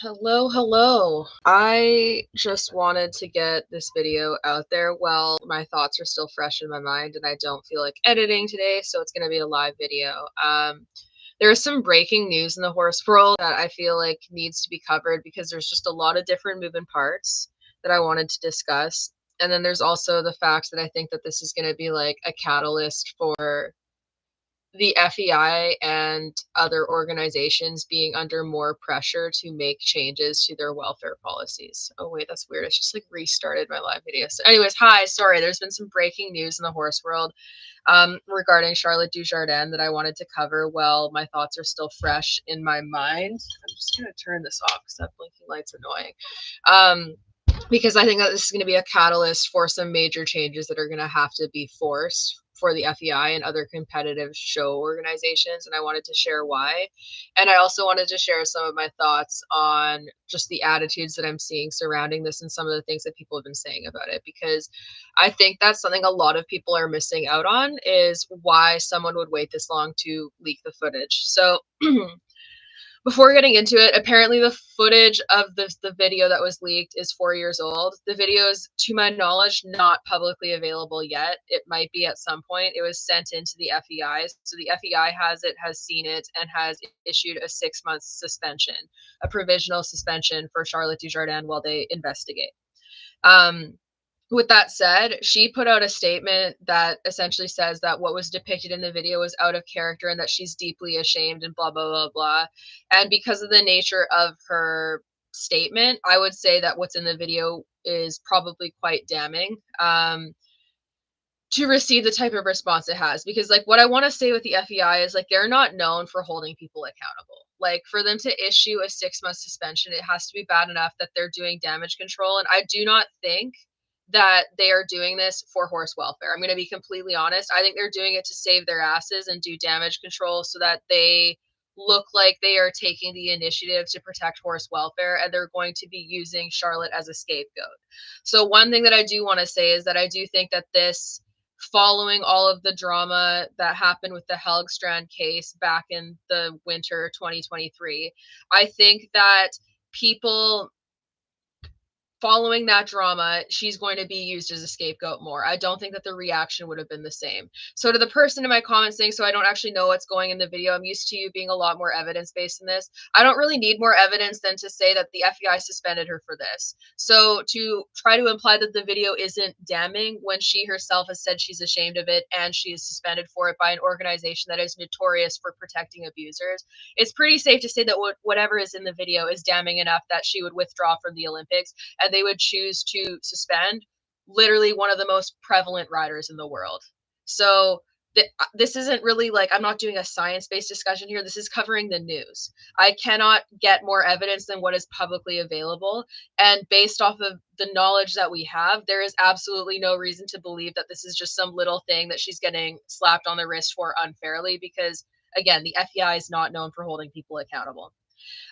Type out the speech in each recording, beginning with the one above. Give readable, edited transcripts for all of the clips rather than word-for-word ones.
Hello, hello. I just wanted to get this video out there. Well, my thoughts are still fresh in my mind and I don't feel like editing today, so it's going to be a live video. There is some breaking news in the horse world that I feel like needs to be covered because there's just a lot of different moving parts that I wanted to discuss. And then there's also the fact that I think that this is going to be like a catalyst for the FEI and other organizations being under more pressure to make changes to their welfare policies. Oh wait, that's weird. I just like restarted my live video. So anyways, hi, sorry, there's been some breaking news in the horse world regarding Charlotte Durjardin that I wanted to cover. Well, my thoughts are still fresh in my mind. I'm just gonna turn this off because that blinking light's annoying. Because I think that this is going to be a catalyst for some major changes that are going to have to be forced for the FEI and other competitive show organizations. And I wanted to share why. And I also wanted to share some of my thoughts on just the attitudes that I'm seeing surrounding this and some of the things that people have been saying about it. Because I think that's something a lot of people are missing out on, is why someone would wait this long to leak the footage. So before getting into it, apparently the footage of the video that was leaked is 4 years old. The video is, to my knowledge, not publicly available yet. It might be at some point. It was sent into the FEI. So the FEI has it, has seen it, and has issued a 6-month suspension, a provisional suspension for Charlotte Dujardin while they investigate. With that said, she put out a statement that essentially says that what was depicted in the video was out of character and that she's deeply ashamed and blah, blah, blah, blah. And because of the nature of her statement, I would say that what's in the video is probably quite damning to receive the type of response it has. Because, like, what I want to say with the FEI is, like, they're not known for holding people accountable. Like, for them to issue a 6-month suspension, it has to be bad enough that they're doing damage control. And I do not think that they are doing this for horse welfare. I'm going to be completely honest. I think they're doing it to save their asses and do damage control so that they look like they are taking the initiative to protect horse welfare, and they're going to be using Charlotte as a scapegoat. So one thing that I do want to say is that I do think that this, following all of the drama that happened with the Helgstrand case back in the winter 2023, I think that people, following that drama, she's going to be used as a scapegoat more. I don't think that the reaction would have been the same. So to the person in my comments saying, so I don't actually know what's going in the video, I'm used to you being a lot more evidence-based in this. I don't really need more evidence than to say that the FBI suspended her for this. So to try to imply that the video isn't damning when she herself has said she's ashamed of it and she is suspended for it by an organization that is notorious for protecting abusers, it's pretty safe to say that whatever is in the video is damning enough that she would withdraw from the Olympics, and they would choose to suspend literally one of the most prevalent riders in the world. So this isn't really like, I'm not doing a science-based discussion here. This is covering the news. I cannot get more evidence than what is publicly available. And based off of the knowledge that we have, there is absolutely no reason to believe that this is just some little thing that she's getting slapped on the wrist for unfairly, because, again, the FEI is not known for holding people accountable.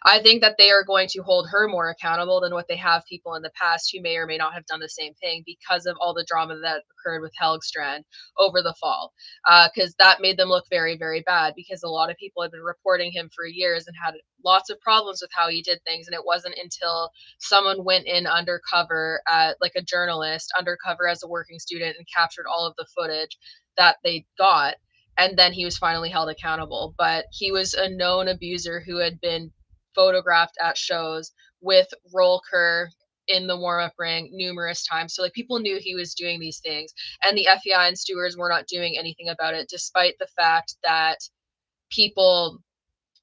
I think that they are going to hold her more accountable than what they have people in the past who may or may not have done the same thing, because of all the drama that occurred with Helgstrand over the fall. Because that made them look very, very bad, because a lot of people had been reporting him for years and had lots of problems with how he did things. And it wasn't until someone went in undercover, like a journalist, undercover as a working student, and captured all of the footage that they got. And then he was finally held accountable. But he was a known abuser who had been photographed at shows with Rolker in the warm-up ring numerous times. So, like, people knew he was doing these things, and the FEI and stewards were not doing anything about it, despite the fact that people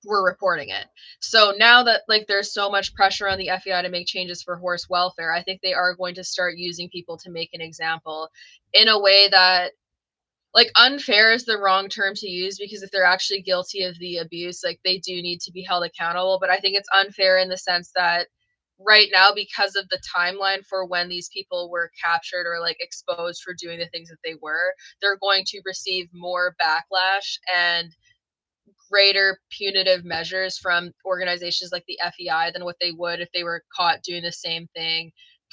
were reporting it. So now that, like, there's so much pressure on the FEI to make changes for horse welfare, I think they are going to start using people to make an example in a way that, like, unfair is the wrong term to use, because if they're actually guilty of the abuse, like, they do need to be held accountable. But I think it's unfair in the sense that right now, because of the timeline for when these people were captured or, like, exposed for doing the things that they were, they're going to receive more backlash and greater punitive measures from organizations like the FEI than what they would if they were caught doing the same thing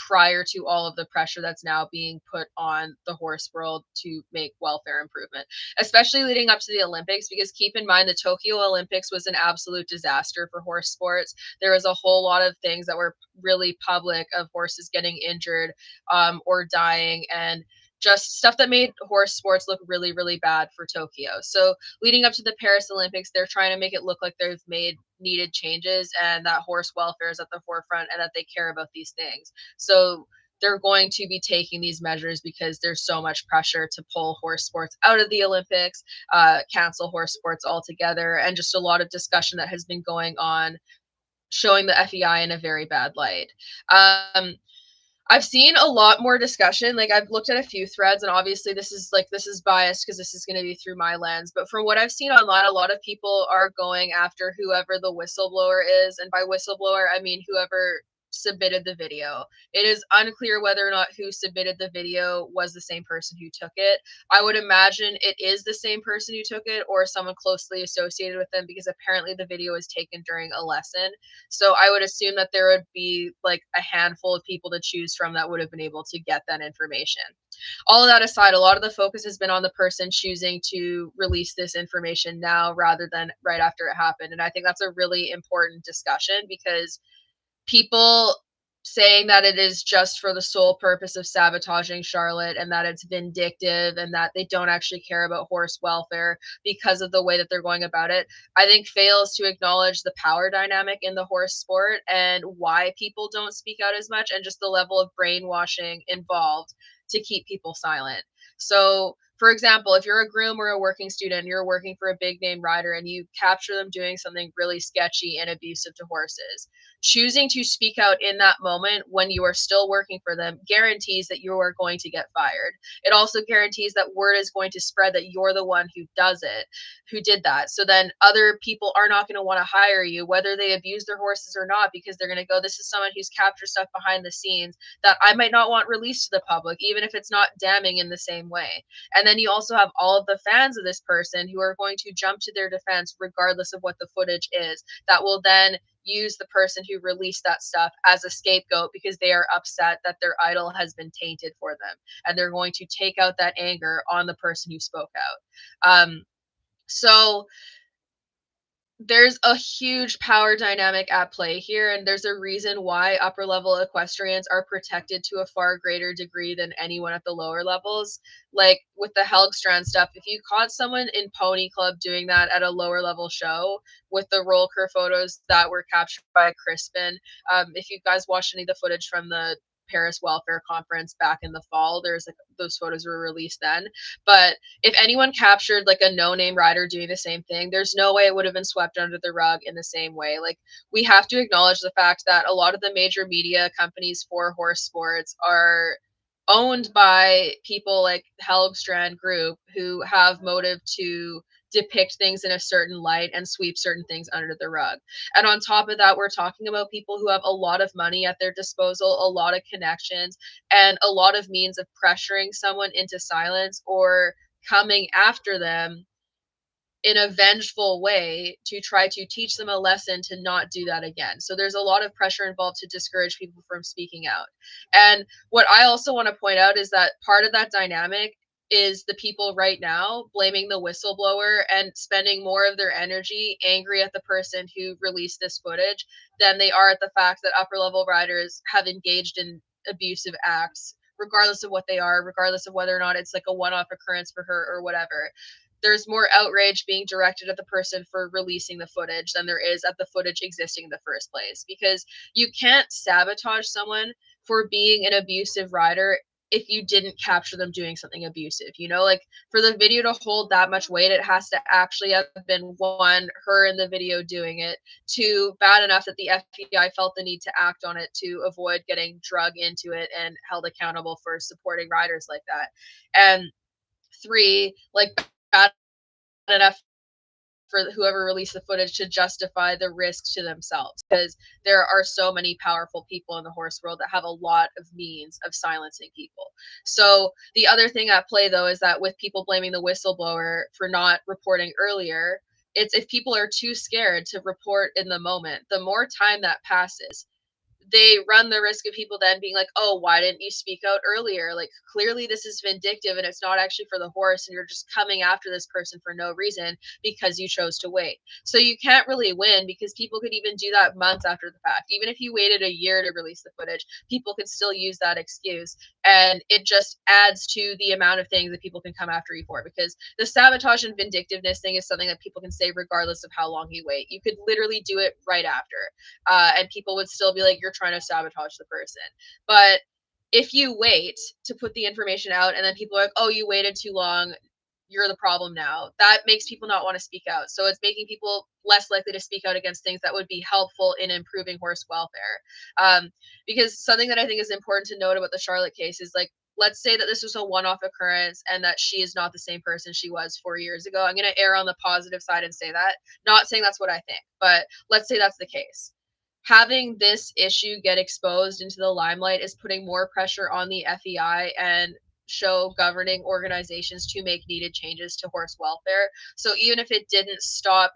prior to all of the pressure that's now being put on the horse world to make welfare improvement, especially leading up to the Olympics, because keep in mind the Tokyo Olympics was an absolute disaster for horse sports. There was a whole lot of things that were really public of horses getting injured or dying, and just stuff that made horse sports look really, really bad for Tokyo. So leading up to the Paris Olympics, they're trying to make it look like they've made needed changes and that horse welfare is at the forefront and that they care about these things. So they're going to be taking these measures because there's so much pressure to pull horse sports out of the Olympics, cancel horse sports altogether, and just a lot of discussion that has been going on showing the FEI in a very bad light. I've seen a lot more discussion. Like I've looked at a few threads, and obviously this is biased because this is going to be through my lens. But from what I've seen online, a lot of people are going after whoever the whistleblower is, and by whistleblower I mean whoever submitted the video. It is unclear whether or not who submitted the video was the same person who took it. I would imagine it is the same person who took it or someone closely associated with them, because apparently the video was taken during a lesson. So I would assume that there would be like a handful of people to choose from that would have been able to get that information. All of that aside, a lot of the focus has been on the person choosing to release this information now rather than right after it happened. And I think that's a really important discussion, because people saying that it is just for the sole purpose of sabotaging Charlotte and that it's vindictive and that they don't actually care about horse welfare because of the way that they're going about it, I think fails to acknowledge the power dynamic in the horse sport and why people don't speak out as much, and just the level of brainwashing involved to keep people silent. So, for example, if you're a groom or a working student, you're working for a big name rider and you capture them doing something really sketchy and abusive to horses, choosing to speak out in that moment when you are still working for them guarantees that you are going to get fired. It also guarantees that word is going to spread that you're the one who does it, who did that. So then other people are not going to want to hire you, whether they abuse their horses or not, because they're going to go, this is someone who's captured stuff behind the scenes that I might not want released to the public, even if it's not damning in the same way. And then you also have all of the fans of this person who are going to jump to their defense regardless of what the footage is, that will then use the person who released that stuff as a scapegoat because they are upset that their idol has been tainted for them, and they're going to take out that anger on the person who spoke out. So there's a huge power dynamic at play here, and there's a reason why upper level equestrians are protected to a far greater degree than anyone at the lower levels. Like with the Helgstrand stuff, if you caught someone in Pony Club doing that at a lower level show with the roll cur photos that were captured by Crispin, if you guys watched any of the footage from the Paris Welfare Conference back in the fall, there's like those photos were released then. But if anyone captured like a no-name rider doing the same thing, there's no way it would have been swept under the rug in the same way. Like, we have to acknowledge the fact that a lot of the major media companies for horse sports are owned by people like Helgstrand Group, who have motive to depict things in a certain light and sweep certain things under the rug. And on top of that, we're talking about people who have a lot of money at their disposal, a lot of connections, and a lot of means of pressuring someone into silence or coming after them in a vengeful way to try to teach them a lesson to not do that again. So there's a lot of pressure involved to discourage people from speaking out. And what I also want to point out is that part of that dynamic is the people right now blaming the whistleblower and spending more of their energy angry at the person who released this footage than they are at the fact that upper level riders have engaged in abusive acts, regardless of what they are, regardless of whether or not it's like a one-off occurrence for her or whatever. There's more outrage being directed at the person for releasing the footage than there is at the footage existing in the first place, because you can't sabotage someone for being an abusive rider if you didn't capture them doing something abusive. You know, like for the video to hold that much weight, it has to actually have been, one, her in the video doing it, two, bad enough that the FBI felt the need to act on it to avoid getting drug into it and held accountable for supporting riders like that, and three, like bad enough for whoever released the footage to justify the risk to themselves, because there are so many powerful people in the horse world that have a lot of means of silencing people. So the other thing at play, though, is that with people blaming the whistleblower for not reporting earlier, it's if people are too scared to report in the moment, the more time that passes, they run the risk of people then being like, oh, why didn't you speak out earlier? Like, clearly this is vindictive and it's not actually for the horse, and you're just coming after this person for no reason because you chose to wait. So you can't really win, because people could even do that months after the fact. Even if you waited a year to release the footage, people could still use that excuse. And it just adds to the amount of things that people can come after you for, because the sabotage and vindictiveness thing is something that people can say regardless of how long you wait. You could literally do it right after, and people would still be like, you're trying to sabotage the person. But if you wait to put the information out and then people are like, oh, you waited too long, you're the problem now, that makes people not want to speak out. So it's making people less likely to speak out against things that would be helpful in improving horse welfare. Because something that I think is important to note about the Charlotte case is, like, let's say that this was a one-off occurrence and that she is not the same person she was 4 years ago. I'm going to err on the positive side and say that. Not saying that's what I think, but let's say that's the case. Having this issue get exposed into the limelight is putting more pressure on the FEI and show governing organizations to make needed changes to horse welfare. So even if it didn't stop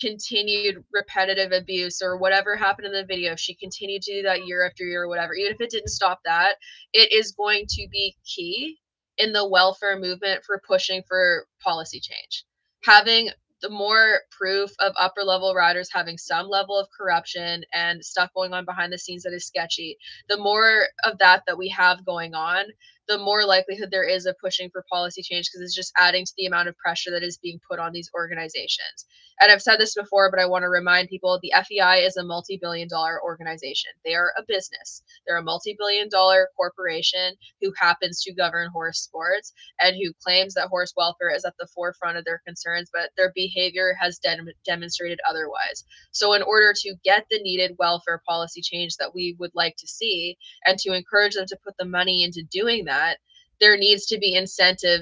continued repetitive abuse or whatever happened in the video, if she continued to do that year after year or whatever, even if it didn't stop that, it is going to be key in the welfare movement for pushing for policy change. Having the more proof of upper level riders having some level of corruption and stuff going on behind the scenes that is sketchy, the more of that we have going on, the more likelihood there is of pushing for policy change, because it's just adding to the amount of pressure that is being put on these organizations. And I've said this before, but I want to remind people, the FEI is a multi-billion-dollar organization. They are a business. They're a multi-billion-dollar corporation who happens to govern horse sports and who claims that horse welfare is at the forefront of their concerns, but their behavior has demonstrated otherwise. So in order to get the needed welfare policy change that we would like to see, and to encourage them to put the money into doing that, there needs to be incentive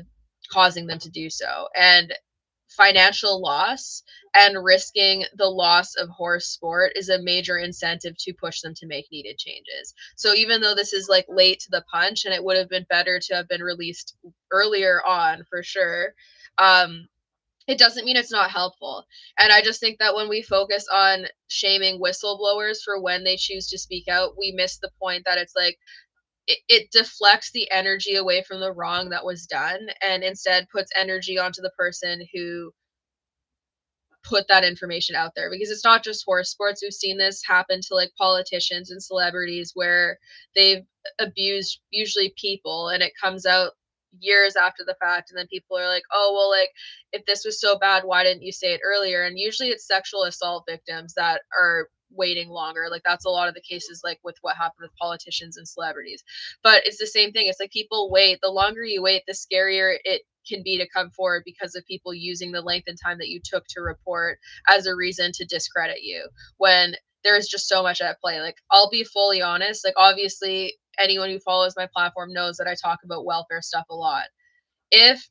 causing them to do so. And financial loss and risking the loss of horse sport is a major incentive to push them to make needed changes. So even though this is like late to the punch and it would have been better to have been released earlier on for sure, it doesn't mean it's not helpful. And I just think that when we focus on shaming whistleblowers for when they choose to speak out, we miss the point that it's like, it deflects the energy away from the wrong that was done and instead puts energy onto the person who put that information out there. Because it's not just horse sports. We've seen this happen to like politicians and celebrities where they've abused usually people, and it comes out years after the fact, and then people are like, oh well, like, if this was so bad, why didn't you say it earlier? And usually it's sexual assault victims that are waiting longer. Like, that's a lot of the cases, like with what happened with politicians and celebrities. But it's the same thing. It's like, people wait. The longer you wait, the scarier it can be to come forward, because of people using the length and time that you took to report as a reason to discredit you, when there's just so much at play. Like, I'll be fully honest, like, obviously anyone who follows my platform knows that I talk about welfare stuff a lot. If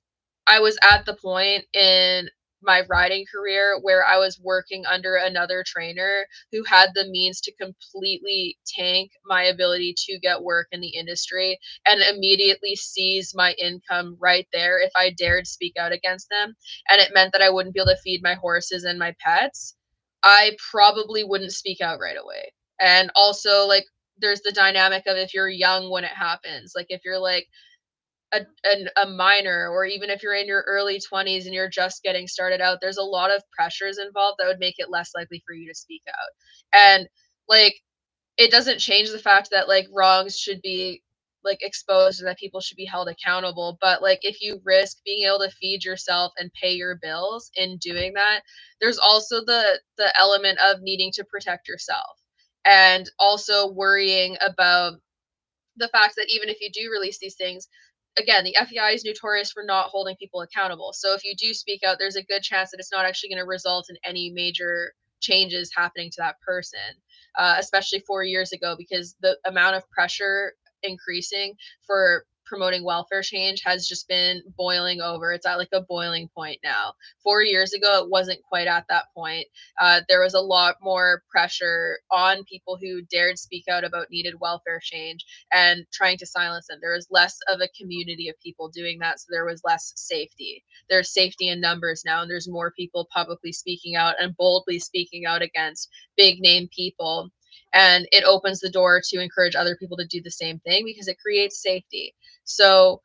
I was at the point in my riding career where I was working under another trainer who had the means to completely tank my ability to get work in the industry and immediately seize my income right there if I dared speak out against them, and it meant that I wouldn't be able to feed my horses and my pets, I probably wouldn't speak out right away. And also, like, there's the dynamic of if you're young when it happens, like if you're like a minor, or even if you're in your early 20s and you're just getting started out, there's a lot of pressures involved that would make it less likely for you to speak out. And like, it doesn't change the fact that like wrongs should be like exposed and that people should be held accountable, but like, if you risk being able to feed yourself and pay your bills in doing that, there's also the element of needing to protect yourself, and also worrying about the fact that even if you do release these things, again, the FEI is notorious for not holding people accountable. So if you do speak out, there's a good chance that it's not actually going to result in any major changes happening to that person, especially 4 years ago, because the amount of pressure increasing for promoting welfare change has just been boiling over. It's at like a boiling point now. 4 years ago, it wasn't quite at that point. There was a lot more pressure on people who dared speak out about needed welfare change and trying to silence them. There was less of a community of people doing that, so there was less safety. There's safety in numbers now, and there's more people publicly speaking out and boldly speaking out against big name people. and it opens the door to encourage other people to do the same thing because it creates safety. So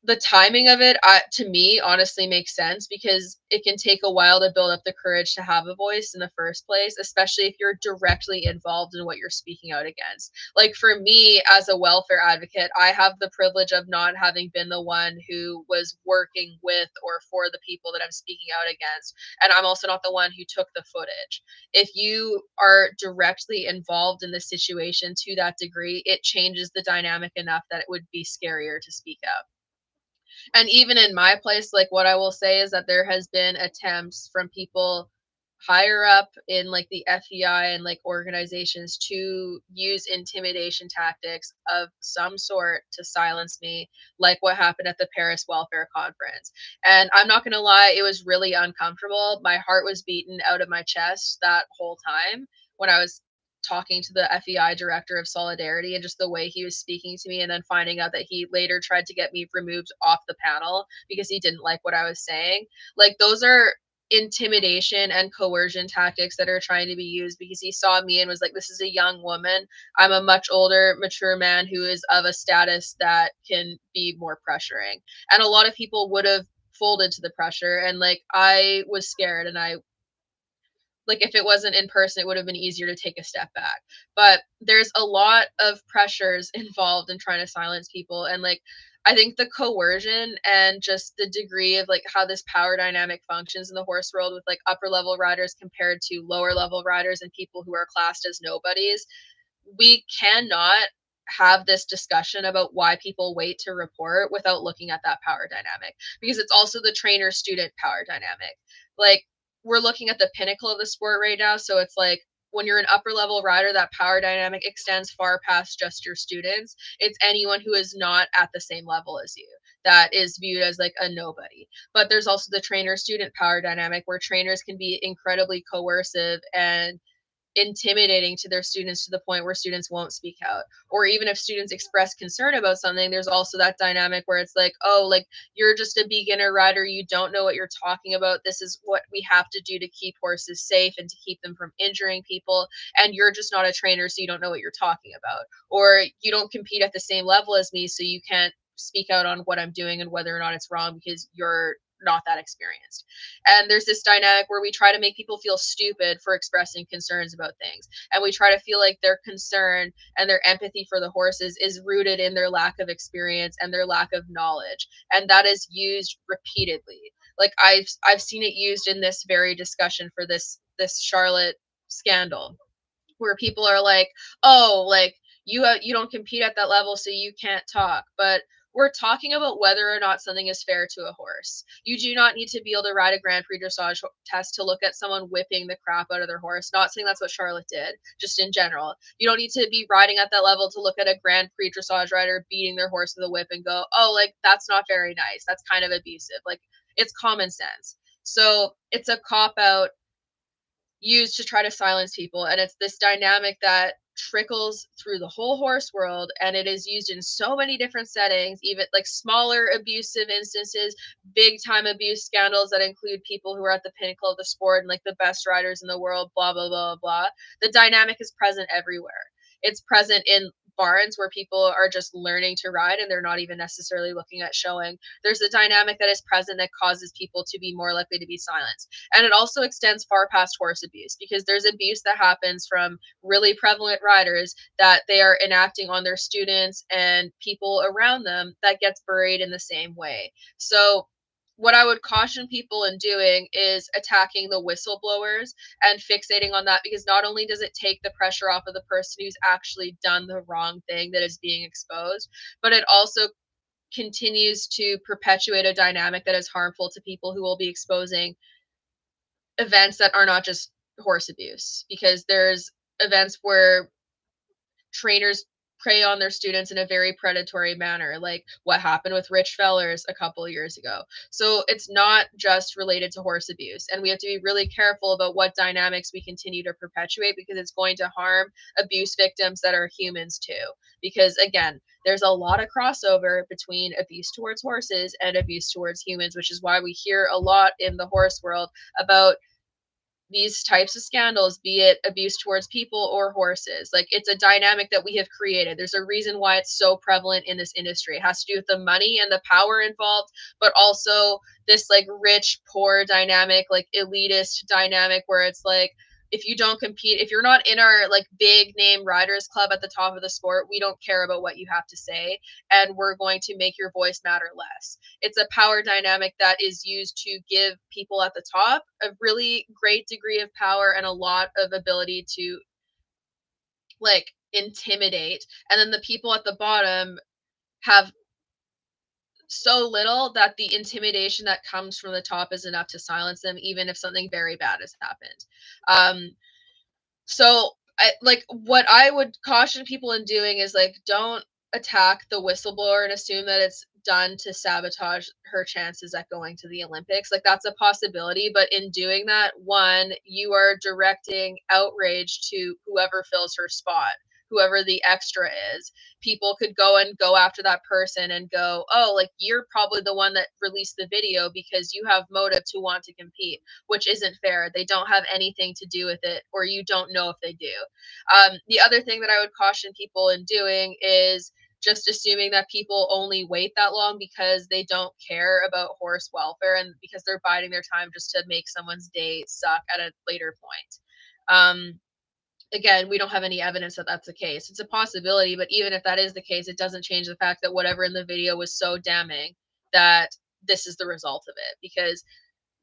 the timing of it, to me, honestly makes sense because it can take a while to build up the courage to have a voice in the first place, especially if you're directly involved in what you're speaking out against. Like for me, as a welfare advocate, I have the privilege of not having been the one who was working with or for the people that I'm speaking out against. And I'm also not the one who took the footage. If you are directly involved in the situation to that degree, it changes the dynamic enough that it would be scarier to speak out. And even in my place, like what I will say is that there has been attempts from people higher up in like the FBI and like organizations to use intimidation tactics of some sort to silence me, like what happened at the Paris Welfare Conference. And I'm not going to lie, it was really uncomfortable. My heart was beaten out of my chest that whole time when I was talking to the FEI director of Solidarity and just the way he was speaking to me, and then finding out that he later tried to get me removed off the panel because he didn't like what I was saying. Like those are intimidation and coercion tactics that are trying to be used because he saw me and was like, this is a young woman. I'm a much older, mature man who is of a status that can be more pressuring. And a lot of people would have folded to the pressure. And like, I was scared, and I, like, if it wasn't in person, it would have been easier to take a step back. But there's a lot of pressures involved in trying to silence people. And like, I think the coercion and just the degree of like how this power dynamic functions in the horse world with like upper level riders compared to lower level riders and people who are classed as nobodies, we cannot have this discussion about why people wait to report without looking at that power dynamic, because it's also the trainer student power dynamic. Like, we're looking at the pinnacle of the sport right now, so it's like when you're an upper level rider, that power dynamic extends far past just your students. It's anyone who is not at the same level as you that is viewed as like a nobody. But there's also the trainer student power dynamic where trainers can be incredibly coercive and intimidating to their students to the point where students won't speak out. Or even if students express concern about something, there's also that dynamic where it's like, oh, like, you're just a beginner rider, you don't know what you're talking about, this is what we have to do to keep horses safe and to keep them from injuring people, and you're just not a trainer, so you don't know what you're talking about. Or you don't compete at the same level as me, so you can't speak out on what I'm doing and whether or not it's wrong because you're not that experienced. And there's this dynamic where we try to make people feel stupid for expressing concerns about things. And we try to feel like their concern and their empathy for the horses is rooted in their lack of experience and their lack of knowledge. And that is used repeatedly. Like I've seen it used in this very discussion for this Charlotte scandal, where people are like, "Oh, like you don't compete at that level, so you can't talk." But we're talking about whether or not something is fair to a horse. You do not need to be able to ride a Grand Prix dressage test to look at someone whipping the crap out of their horse. Not saying that's what Charlotte did, just in general. You don't need to be riding at that level to look at a Grand Prix dressage rider beating their horse with a whip and go, "Oh, like that's not very nice. That's kind of abusive." Like, it's common sense. So it's a cop out used to try to silence people, and it's this dynamic that trickles through the whole horse world, and it is used in so many different settings, even like smaller abusive instances, big time abuse scandals that include people who are at the pinnacle of the sport and like the best riders in the world, blah blah blah blah. The dynamic is present everywhere. It's present in barns where people are just learning to ride and they're not even necessarily looking at showing. There's a dynamic that is present that causes people to be more likely to be silenced. And it also extends far past horse abuse, because there's abuse that happens from really prevalent riders that they are enacting on their students and people around them that gets buried in the same way. So what I would caution people in doing is attacking the whistleblowers and fixating on that, because not only does it take the pressure off of the person who's actually done the wrong thing that is being exposed, but it also continues to perpetuate a dynamic that is harmful to people who will be exposing events that are not just horse abuse, because there's events where trainers prey on their students in a very predatory manner, like what happened with Rich Fellers a couple years ago. So it's not just related to horse abuse, and we have to be really careful about what dynamics we continue to perpetuate, because it's going to harm abuse victims that are humans too. Because again, there's a lot of crossover between abuse towards horses and abuse towards humans, which is why we hear a lot in the horse world about these types of scandals, be it abuse towards people or horses, like it's a dynamic that we have created. There's a reason why it's so prevalent in this industry. It has to do with the money and the power involved, but also this like rich poor dynamic, like elitist dynamic, where it's like, if you don't compete, if you're not in our like big name riders club at the top of the sport, we don't care about what you have to say, and we're going to make your voice matter less. It's a power dynamic that is used to give people at the top a really great degree of power and a lot of ability to like intimidate, and then the people at the bottom have so little that the intimidation that comes from the top is enough to silence them, even if something very bad has happened. So like what I would caution people in doing is like, don't attack the whistleblower and assume that it's done to sabotage her chances at going to the Olympics. Like that's a possibility, but in doing that, one, you are directing outrage to whoever fills her spot, whoever the extra is. People could go after that person and go, oh, like you're probably the one that released the video because you have motive to want to compete, which isn't fair. They don't have anything to do with it, or you don't know if they do. The other thing that I would caution people in doing is just assuming that people only wait that long because they don't care about horse welfare and because they're biding their time just to make someone's day suck at a later point. Again, we don't have any evidence that that's the case. It's a possibility, but even if that is the case, it doesn't change the fact that whatever in the video was so damning that this is the result of it, because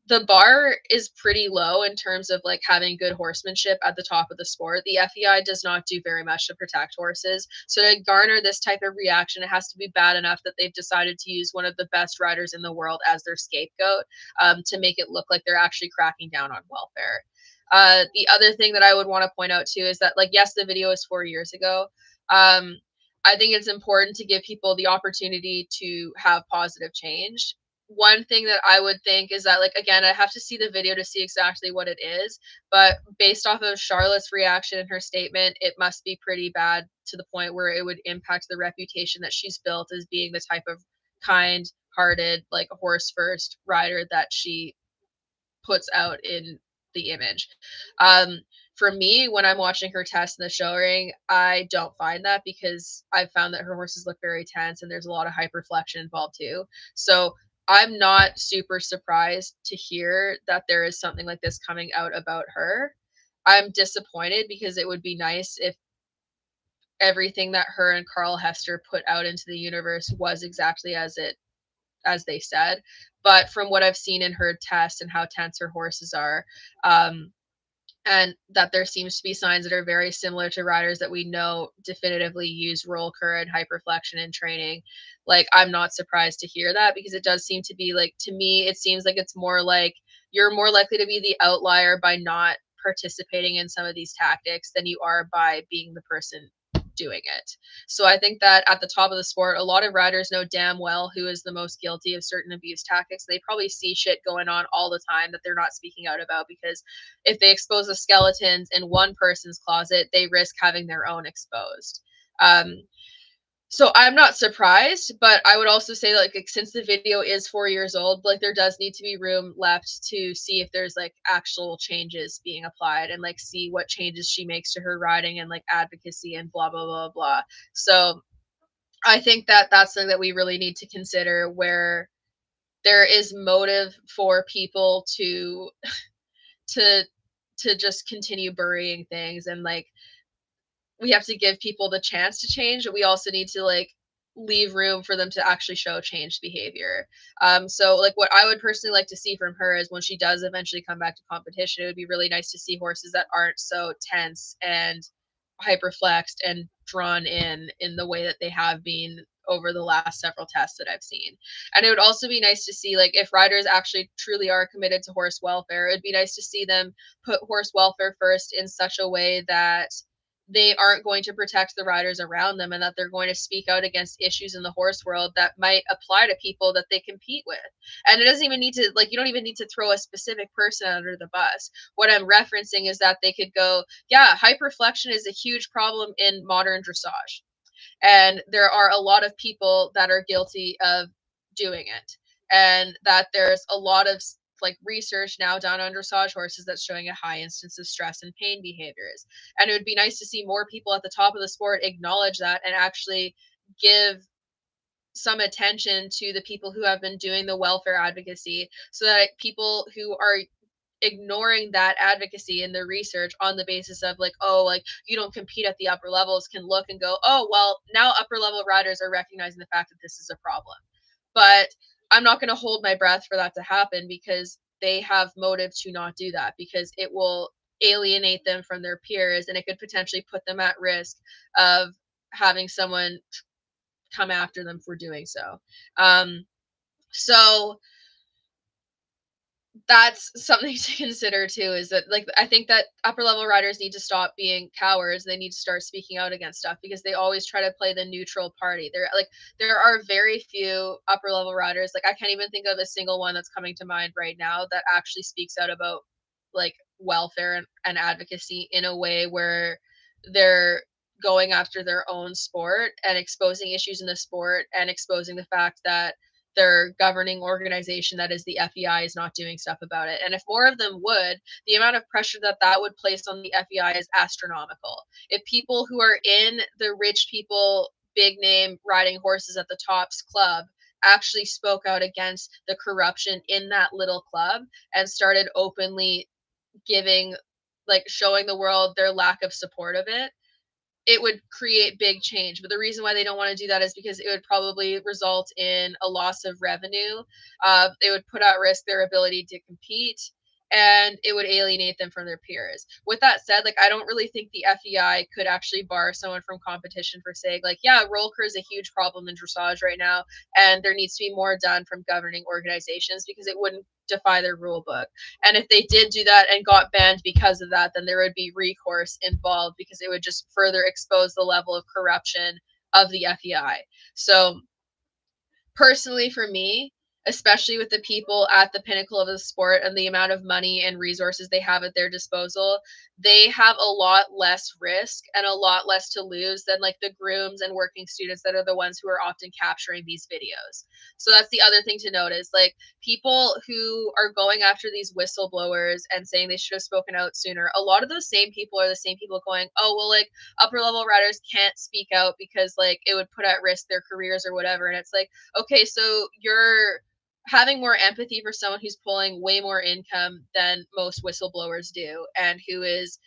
the bar is pretty low in terms of like having good horsemanship at the top of the sport. The FEI does not do very much to protect horses. So to garner this type of reaction, it has to be bad enough that they've decided to use one of the best riders in the world as their scapegoat, to make it look like they're actually cracking down on welfare. The other thing that I would want to point out too is that, like, yes, the video is 4 years ago. I think it's important to give people the opportunity to have positive change. One thing that I would think is that, like, again, I have to see the video to see exactly what it is, but based off of Charlotte's reaction and her statement, it must be pretty bad to the point where it would impact the reputation that she's built as being the type of kind hearted, like, horse first rider that she puts out in the image. Um, for me, when I'm watching her test in the show ring, I don't find that, because I've found that her horses look very tense and there's a lot of hyperflexion involved too. So I'm not super surprised to hear that there is something like this coming out about her. I'm disappointed because it would be nice if everything that her and Carl Hester put out into the universe was exactly as they said. But from what I've seen in her test and how tense her horses are, and that there seems to be signs that are very similar to riders that we know definitively use roll cur and hyperflexion in training, like I'm not surprised to hear that, because it does seem to be like, to me, it seems like it's more like you're more likely to be the outlier by not participating in some of these tactics than you are by being the person doing it. So I think that at the top of the sport, a lot of riders know damn well who is the most guilty of certain abuse tactics. They probably see shit going on all the time that they're not speaking out about, because if they expose the skeletons in one person's closet, they risk having their own exposed. So I'm not surprised, but I would also say, like, since the video is 4 years old, like, there does need to be room left to see if there's like actual changes being applied, and like see what changes she makes to her riding and like advocacy and blah blah blah blah. So I think that that's something that we really need to consider, where there is motive for people to to just continue burying things, and like we have to give people the chance to change, but we also need to like leave room for them to actually show changed behavior. So like what I would personally like to see from her is, when she does eventually come back to competition, it would be really nice to see horses that aren't so tense and hyperflexed and drawn in the way that they have been over the last several tests that I've seen. And it would also be nice to see, like, if riders actually truly are committed to horse welfare, it'd be nice to see them put horse welfare first in such a way that they aren't going to protect the riders around them, and that they're going to speak out against issues in the horse world that might apply to people that they compete with. And it doesn't even need to, like, you don't even need to throw a specific person under the bus. What I'm referencing is that they could go, yeah, hyperflexion is a huge problem in modern dressage, and there are a lot of people that are guilty of doing it, and that there's a lot of like research now done on dressage horses that's showing a high instance of stress and pain behaviors. And it would be nice to see more people at the top of the sport acknowledge that and actually give some attention to the people who have been doing the welfare advocacy, so that people who are ignoring that advocacy in the research on the basis of like, oh, like you don't compete at the upper levels, can look and go, oh, well, now upper level riders are recognizing the fact that this is a problem. But I'm not going to hold my breath for that to happen, because they have motive to not do that, because it will alienate them from their peers, and it could potentially put them at risk of having someone come after them for doing so. So that's something to consider too, is that like I think that upper level riders need to stop being cowards. They need to start speaking out against stuff, because they always try to play the neutral party. There are very few upper level riders, like I can't even think of a single one that's coming to mind right now that actually speaks out about like welfare and advocacy in a way where they're going after their own sport and exposing issues in the sport and exposing the fact that their governing organization, that is the FEI, is not doing stuff about it. And if more of them would, the amount of pressure that that would place on the FEI is astronomical. If people who are in the rich people, big name riding horses at the tops club actually spoke out against the corruption in that little club and started openly giving, like showing the world their lack of support of it, it would create big change. But the reason why they don't want to do that is because it would probably result in a loss of revenue. It would put at risk their ability to compete, and it would alienate them from their peers. With that said, like I don't really think the FEI could actually bar someone from competition for saying like, yeah, roll cur is a huge problem in dressage right now, and there needs to be more done from governing organizations, because it wouldn't defy their rule book. And if they did do that and got banned because of that, then there would be recourse involved, because it would just further expose the level of corruption of the FEI. So personally for me, especially with the people at the pinnacle of the sport and the amount of money and resources they have at their disposal, they have a lot less risk and a lot less to lose than like the grooms and working students that are the ones who are often capturing these videos. So that's the other thing to notice. Like people who are going after these whistleblowers and saying they should have spoken out sooner, a lot of those same people are the same people going, oh, well, like upper level riders can't speak out because like it would put at risk their careers or whatever. And it's like, okay, so you're having more empathy for someone who's pulling way more income than most whistleblowers do, and who is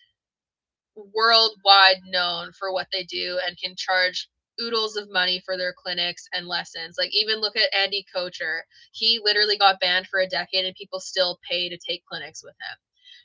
worldwide known for what they do and can charge oodles of money for their clinics and lessons. Like even look at Andy Kocher. He literally got banned for a decade and people still pay to take clinics with him.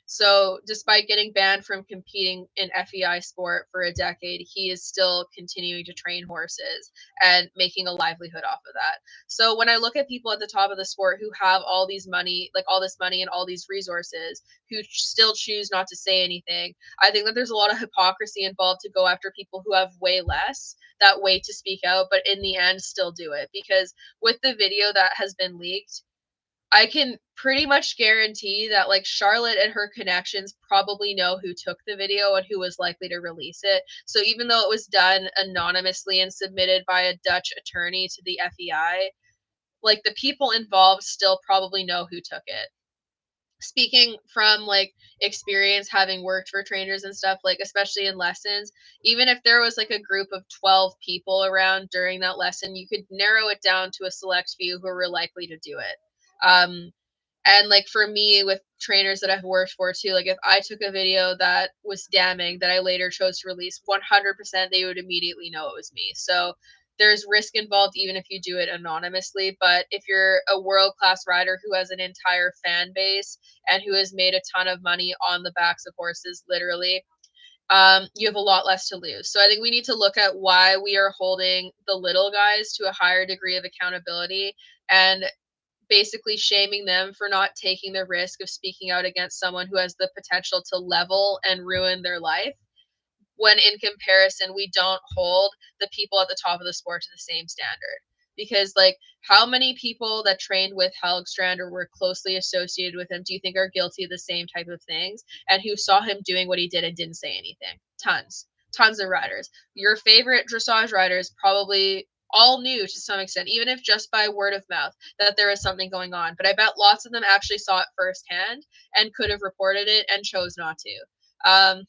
So despite getting banned from competing in FEI sport for a decade, he is still continuing to train horses and making a livelihood off of that. So when I look at people at the top of the sport who have all these money, like all this money and all these resources, who still choose not to say anything, I think that there's a lot of hypocrisy involved to go after people who have way less, that wait to speak out, but in the end still do it. Because with the video that has been leaked, I can pretty much guarantee that like Charlotte and her connections probably know who took the video and who was likely to release it. So even though it was done anonymously and submitted by a Dutch attorney to the FEI, like the people involved still probably know who took it. Speaking from like experience, having worked for trainers and stuff, like especially in lessons, even if there was like a group of 12 people around during that lesson, you could narrow it down to a select few who were likely to do it. And like for me, with trainers that I've worked for too, like if I took a video that was damning that I later chose to release, 100% they would immediately know it was me. So there's risk involved even if you do it anonymously. But if you're a world class rider who has an entire fan base and who has made a ton of money on the backs of horses, literally, you have a lot less to lose. So I think we need to look at why we are holding the little guys to a higher degree of accountability, and basically shaming them for not taking the risk of speaking out against someone who has the potential to level and ruin their life, when in comparison we don't hold the people at the top of the sport to the same standard. Because like how many people that trained with Helgstrand or were closely associated with him do you think are guilty of the same type of things, and who saw him doing what he did and didn't say anything? Tons of riders. Your favorite dressage riders probably all knew to some extent, even if just by word of mouth, that there was something going on. But I bet lots of them actually saw it firsthand and could have reported it and chose not to.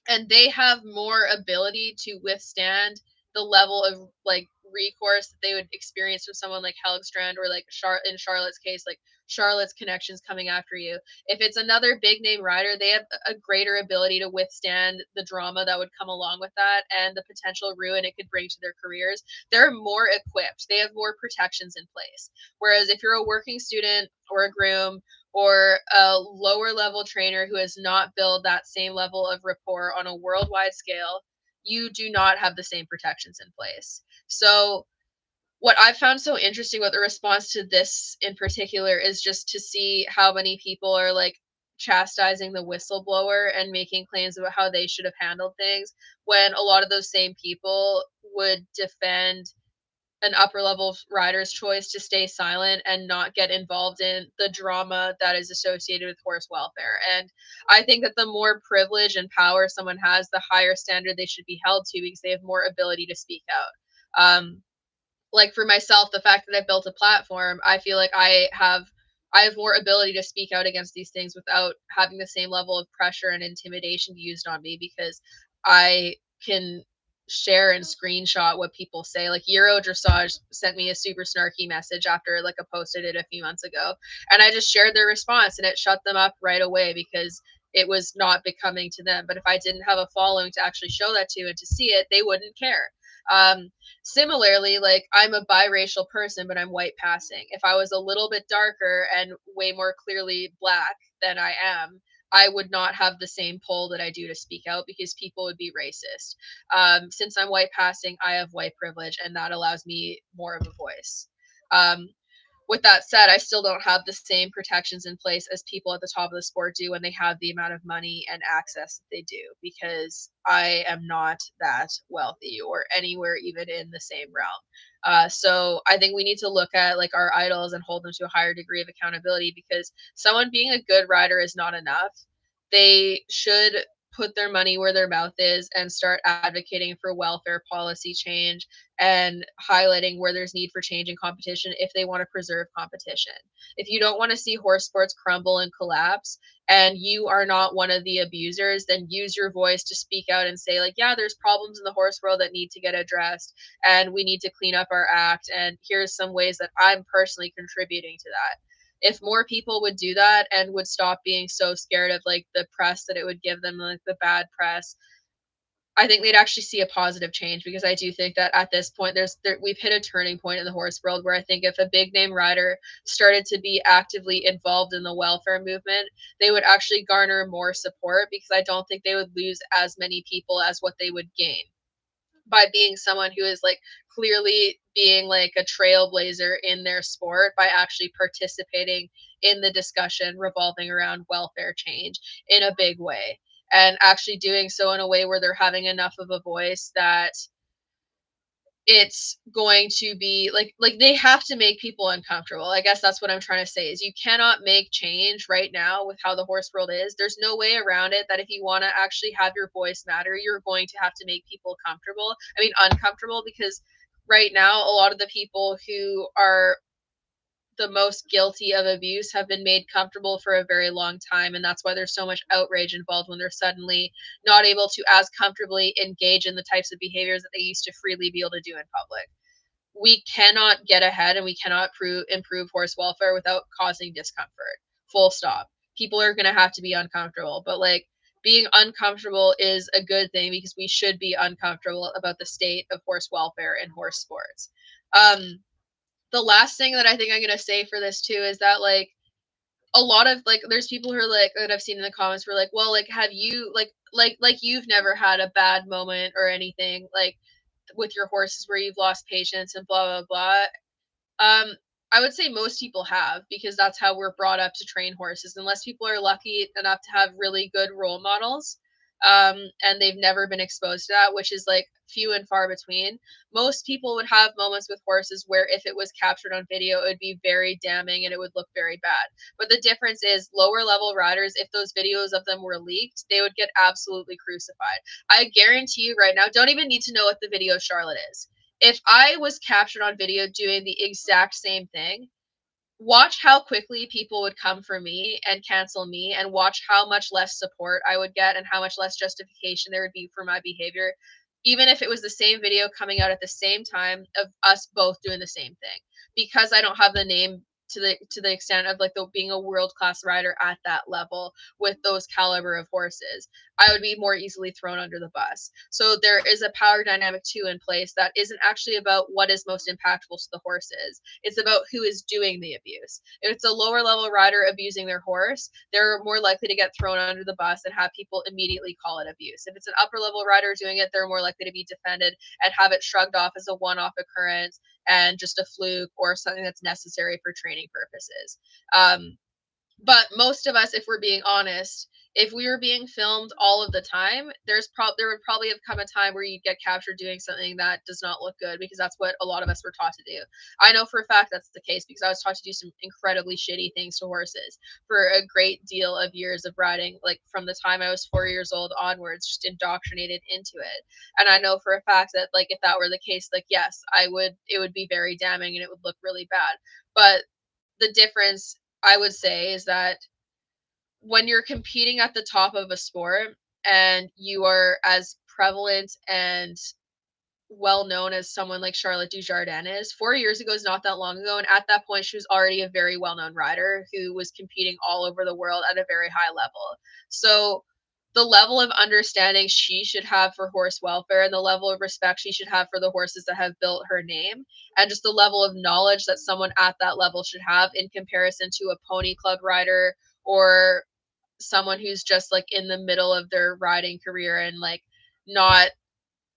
And they have more ability to withstand the level of like recourse that they would experience from someone like Helgstrand, or like in Charlotte's case, like Charlotte's connections coming after you. If it's another big name rider, they have a greater ability to withstand the drama that would come along with that and the potential ruin it could bring to their careers. They're more equipped. They have more protections in place. Whereas if you're a working student or a groom or a lower level trainer who has not built that same level of rapport on a worldwide scale, you do not have the same protections in place. So what I found so interesting with the response to this in particular is just to see how many people are like chastising the whistleblower and making claims about how they should have handled things, when a lot of those same people would defend an upper level rider's choice to stay silent and not get involved in the drama that is associated with horse welfare. And I think that the more privilege and power someone has, the higher standard they should be held to, because they have more ability to speak out. Like for myself, the fact that I built a platform, I feel like I have more ability to speak out against these things without having the same level of pressure and intimidation used on me, because I can share and screenshot what people say. Like Euro Dressage sent me a super snarky message after like a post I did a few months ago, and I just shared their response and it shut them up right away because it was not becoming to them. But if I didn't have a following to actually show that to and to see it, they wouldn't care. Um, Similarly, like I'm a biracial person, but I'm white passing. If I was a little bit darker and way more clearly black than I am, I would not have the same pull that I do to speak out, because people would be racist. Since I'm white passing, I have white privilege, and that allows me more of a voice. Um, with that said, I still don't have the same protections in place as people at the top of the sport do when they have the amount of money and access that they do, because I am not that wealthy or anywhere even in the same realm. So I think we need to look at like our idols and hold them to a higher degree of accountability, because someone being a good rider is not enough. They should put their money where their mouth is and start advocating for welfare policy change and highlighting where there's need for change in competition if they want to preserve competition. If you don't want to see horse sports crumble and collapse, and you are not one of the abusers, then use your voice to speak out and say like, yeah, there's problems in the horse world that need to get addressed and we need to clean up our act, and here's some ways that I'm personally contributing to that. If more people would do that and would stop being so scared of like the press that it would give them, like the bad press, I think they'd actually see a positive change, because I do think that at this point we've hit a turning point in the horse world where I think if a big name rider started to be actively involved in the welfare movement, they would actually garner more support, because I don't think they would lose as many people as what they would gain by being someone who is like clearly being like a trailblazer in their sport by actually participating in the discussion revolving around welfare change in a big way, and actually doing so in a way where they're having enough of a voice that it's going to be like they have to make people uncomfortable. I guess that's what I'm trying to say, is you cannot make change right now with how the horse world is. There's no way around it, that if you want to actually have your voice matter, you're going to have to make people comfortable. I mean uncomfortable, because right now a lot of the people who are the most guilty of abuse have been made comfortable for a very long time, and that's why there's so much outrage involved when they're suddenly not able to as comfortably engage in the types of behaviors that they used to freely be able to do in public. We cannot get ahead and we cannot improve horse welfare without causing discomfort, full stop. People are going to have to be uncomfortable, but like being uncomfortable is a good thing, because we should be uncomfortable about the state of horse welfare and horse sports. The last thing that I think I'm gonna say for this too is that like a lot of like there's people who are like that I've seen in the comments who are like, well, like have you like you've never had a bad moment or anything like with your horses where you've lost patience and blah blah blah. Um, I would say most people have, because that's how we're brought up to train horses. Unless people are lucky enough to have really good role models, and they've never been exposed to that, which is like few and far between. Most people would have moments with horses where if it was captured on video, it would be very damning and it would look very bad. But the difference is lower level riders, if those videos of them were leaked, they would get absolutely crucified. I guarantee you right now, don't even need to know what the video of Charlotte is. if I was captured on video doing the exact same thing, watch how quickly people would come for me and cancel me, and watch how much less support I would get and how much less justification there would be for my behavior, even if it was the same video coming out at the same time of us both doing the same thing. Because I don't have the name to the extent of like the being a world class rider at that level with those caliber of horses, I would be more easily thrown under the bus. So there is a power dynamic too in place that isn't actually about what is most impactful to the horses. It's about who is doing the abuse. If it's a lower level rider abusing their horse, they're more likely to get thrown under the bus and have people immediately call it abuse. If it's an upper level rider doing it, they're more likely to be defended and have it shrugged off as a one off occurrence and just a fluke or something that's necessary for training purposes. But most of us, if we're being honest, if we were being filmed all of the time, there would probably have come a time where you'd get captured doing something that does not look good, because that's what a lot of us were taught to do. I know for a fact that's the case because I was taught to do some incredibly shitty things to horses for a great deal of years of riding, like from the time I was 4 years old onwards, just indoctrinated into it. And I know for a fact that like if that were the case, like yes, it would be very damning and it would look really bad. But the difference I would say is that when you're competing at the top of a sport and you are as prevalent and well known as someone like Charlotte Durjardin is, 4 years ago is not that long ago. And at that point, she was already a very well known rider who was competing all over the world at a very high level. So the level of understanding she should have for horse welfare and the level of respect she should have for the horses that have built her name, and just the level of knowledge that someone at that level should have in comparison to a pony club rider or someone who's just like in the middle of their riding career and like not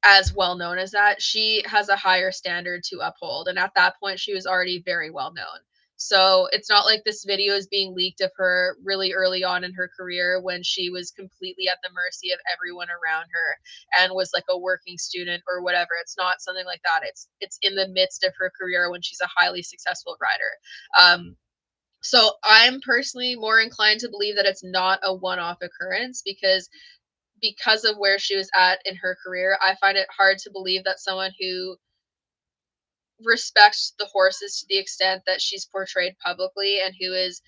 as well known as that, she has a higher standard to uphold. And at that point, she was already very well known. So it's not like this video is being leaked of her really early on in her career when she was completely at the mercy of everyone around her and was like a working student or whatever. It's not something like that. It's in the midst of her career when she's a highly successful rider. So I'm personally more inclined to believe that it's not a one-off occurrence because of where she was at in her career. I find it hard to believe that someone who respects the horses to the extent that she's portrayed publicly and who is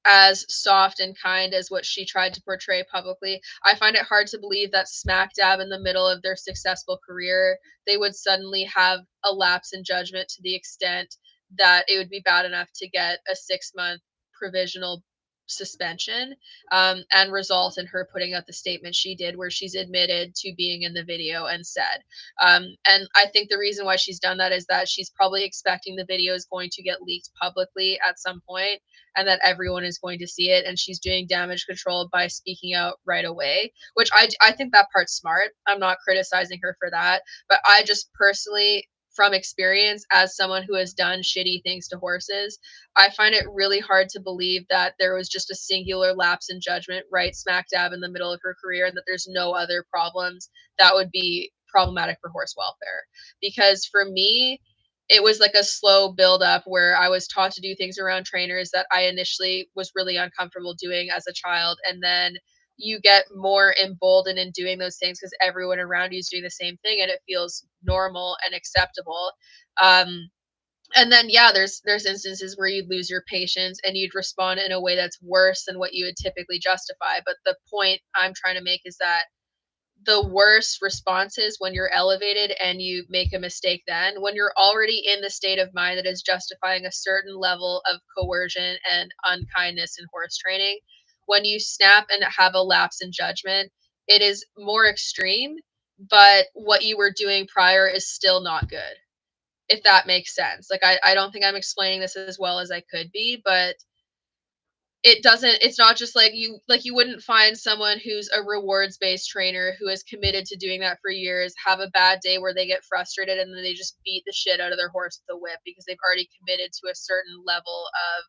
as soft and kind as what she tried to portray publicly, I find it hard to believe that smack dab in the middle of their successful career, they would suddenly have a lapse in judgment to the extent that it would be bad enough to get a 6-month provisional suspension, and result in her putting out the statement she did where she's admitted to being in the video and said, and I think the reason why she's done that is that she's probably expecting the video is going to get leaked publicly at some point and that everyone is going to see it, and she's doing damage control by speaking out right away, which I think that part's smart. I'm not criticizing her for that, but I just personally, from experience as someone who has done shitty things to horses, I find it really hard to believe that there was just a singular lapse in judgment right smack dab in the middle of her career and that there's no other problems that would be problematic for horse welfare. Because for me, it was like a slow build up where I was taught to do things around trainers that I initially was really uncomfortable doing as a child. And then you get more emboldened in doing those things because everyone around you is doing the same thing and it feels normal and acceptable. And then yeah, there's instances where you'd lose your patience and you'd respond in a way that's worse than what you would typically justify. But the point I'm trying to make is that the worst response is when you're elevated and you make a mistake. Then when you're already in the state of mind that is justifying a certain level of coercion and unkindness in horse training, when you snap and have a lapse in judgment, it is more extreme, but what you were doing prior is still not good, if that makes sense. Like I don't think I'm explaining this as well as I could be, but it's not just like you wouldn't find someone who's a rewards based trainer who is committed to doing that for years have a bad day where they get frustrated and then they just beat the shit out of their horse with a whip because they've already committed to a certain level of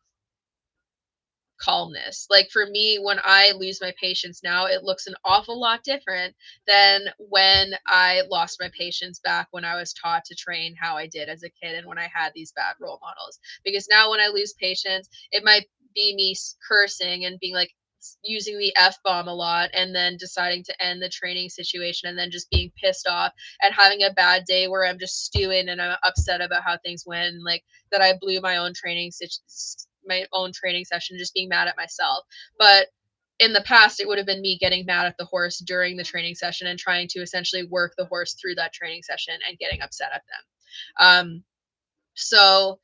calmness. Like for me, when I lose my patience now, it looks an awful lot different than when I lost my patience back when I was taught to train how I did as a kid and when I had these bad role models. Because now when I lose patience, it might be me cursing and being like, using the F-bomb a lot and then deciding to end the training situation and then just being pissed off and having a bad day where I'm just stewing and I'm upset about how things went, and, like, that I blew my own training session, just being mad at myself. But in the past, it would have been me getting mad at the horse during the training session and trying to essentially work the horse through that training session and getting upset at them. So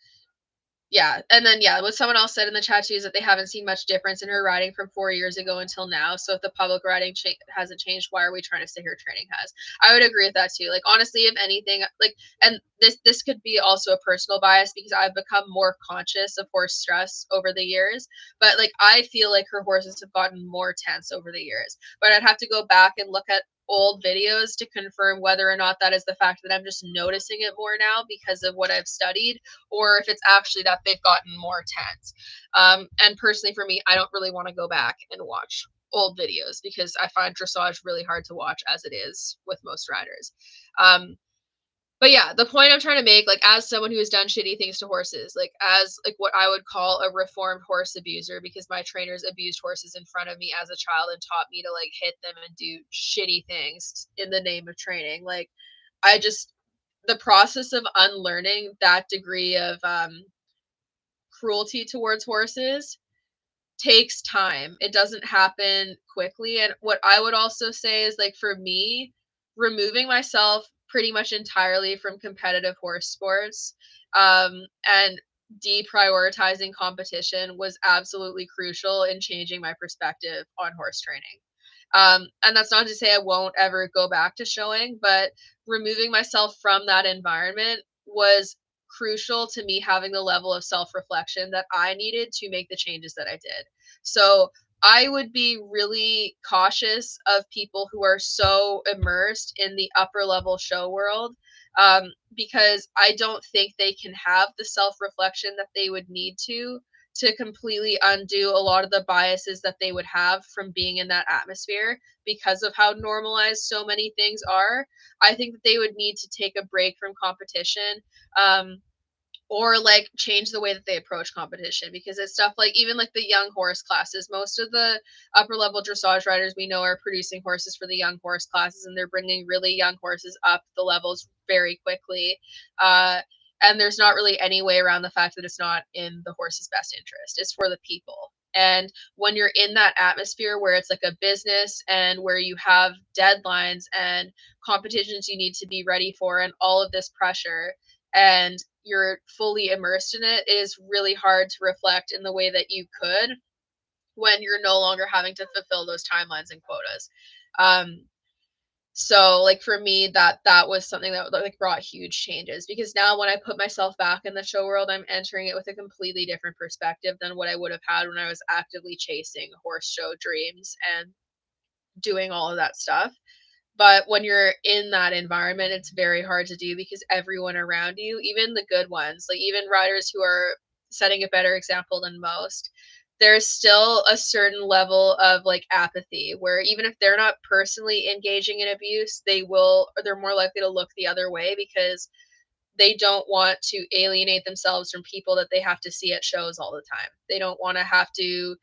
yeah, and then, yeah, what someone else said in the chat too is that they haven't seen much difference in her riding from 4 years ago until now. So if the public riding hasn't changed, why are we trying to say her training has? I would agree with that too. Like, honestly, if anything, like, and this could be also a personal bias because I've become more conscious of horse stress over the years. But, like, I feel like her horses have gotten more tense over the years. But I'd have to go back and look at old videos to confirm whether or not that is the fact that I'm just noticing it more now because of what I've studied, or if it's actually that they've gotten more tense. And personally, for me, I don't really want to go back and watch old videos because I find dressage really hard to watch as it is with most riders. But yeah, the point I'm trying to make, like, as someone who has done shitty things to horses, like, as, like, what I would call a reformed horse abuser, because my trainers abused horses in front of me as a child and taught me to, like, hit them and do shitty things in the name of training. Like, I just the process of unlearning that degree of cruelty towards horses takes time. It doesn't happen quickly. And what I would also say is, like, for me, removing myself pretty much entirely from competitive horse sports, and deprioritizing competition was absolutely crucial in changing my perspective on horse training. And that's not to say I won't ever go back to showing, but removing myself from that environment was crucial to me having the level of self-reflection that I needed to make the changes that I did. So I would be really cautious of people who are so immersed in the upper level show world, because I don't think they can have the self-reflection that they would need to completely undo a lot of the biases that they would have from being in that atmosphere because of how normalized so many things are. I think that they would need to take a break from competition, um, or, like, change the way that they approach competition, because it's stuff like even like the young horse classes. Most of the upper level dressage riders we know are producing horses for the young horse classes, and they're bringing really young horses up the levels very quickly. Uh, and there's not really any way around the fact that it's not in the horse's best interest. It's for the people. And when you're in that atmosphere where it's like a business and where you have deadlines and competitions you need to be ready for and all of this pressure, and you're fully immersed in it, it is really hard to reflect in the way that you could when you're no longer having to fulfill those timelines and quotas. Um, so, like, for me, that was something that, like, brought huge changes, because now when I put myself back in the show world, I'm entering it with a completely different perspective than what I would have had when I was actively chasing horse show dreams and doing all of that stuff. But when you're in that environment, it's very hard to do because everyone around you, even the good ones, like even riders who are setting a better example than most, there's still a certain level of, like, apathy where even if they're not personally engaging in abuse, they're more likely to look the other way because they don't want to alienate themselves from people that they have to see at shows all the time. They don't want to have to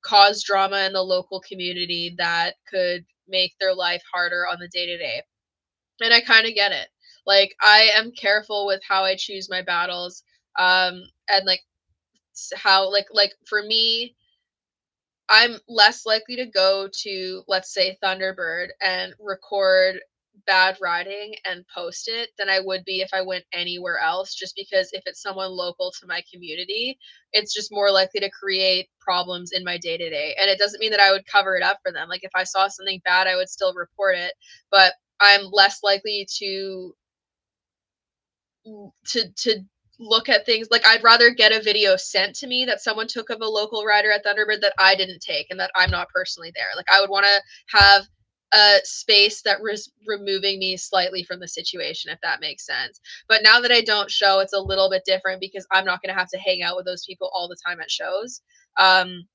cause drama in the local community that could make their life harder on the day to day. And I kind of get it. Like, I am careful with how I choose my battles. And, like, how, like for me, I'm less likely to go to, let's say, Thunderbird and record bad riding and post it than I would be if I went anywhere else, just because if it's someone local to my community, it's just more likely to create problems in my day to day. And it doesn't mean that I would cover it up for them. Like, if I saw something bad, I would still report it, but I'm less likely to look at things. Like, I'd rather get a video sent to me that someone took of a local rider at Thunderbird that I didn't take and that I'm not personally there. Like, I would want to have a space that was removing me slightly from the situation, if that makes sense. But now that I don't show, it's a little bit different because I'm not going to have to hang out with those people all the time at shows. And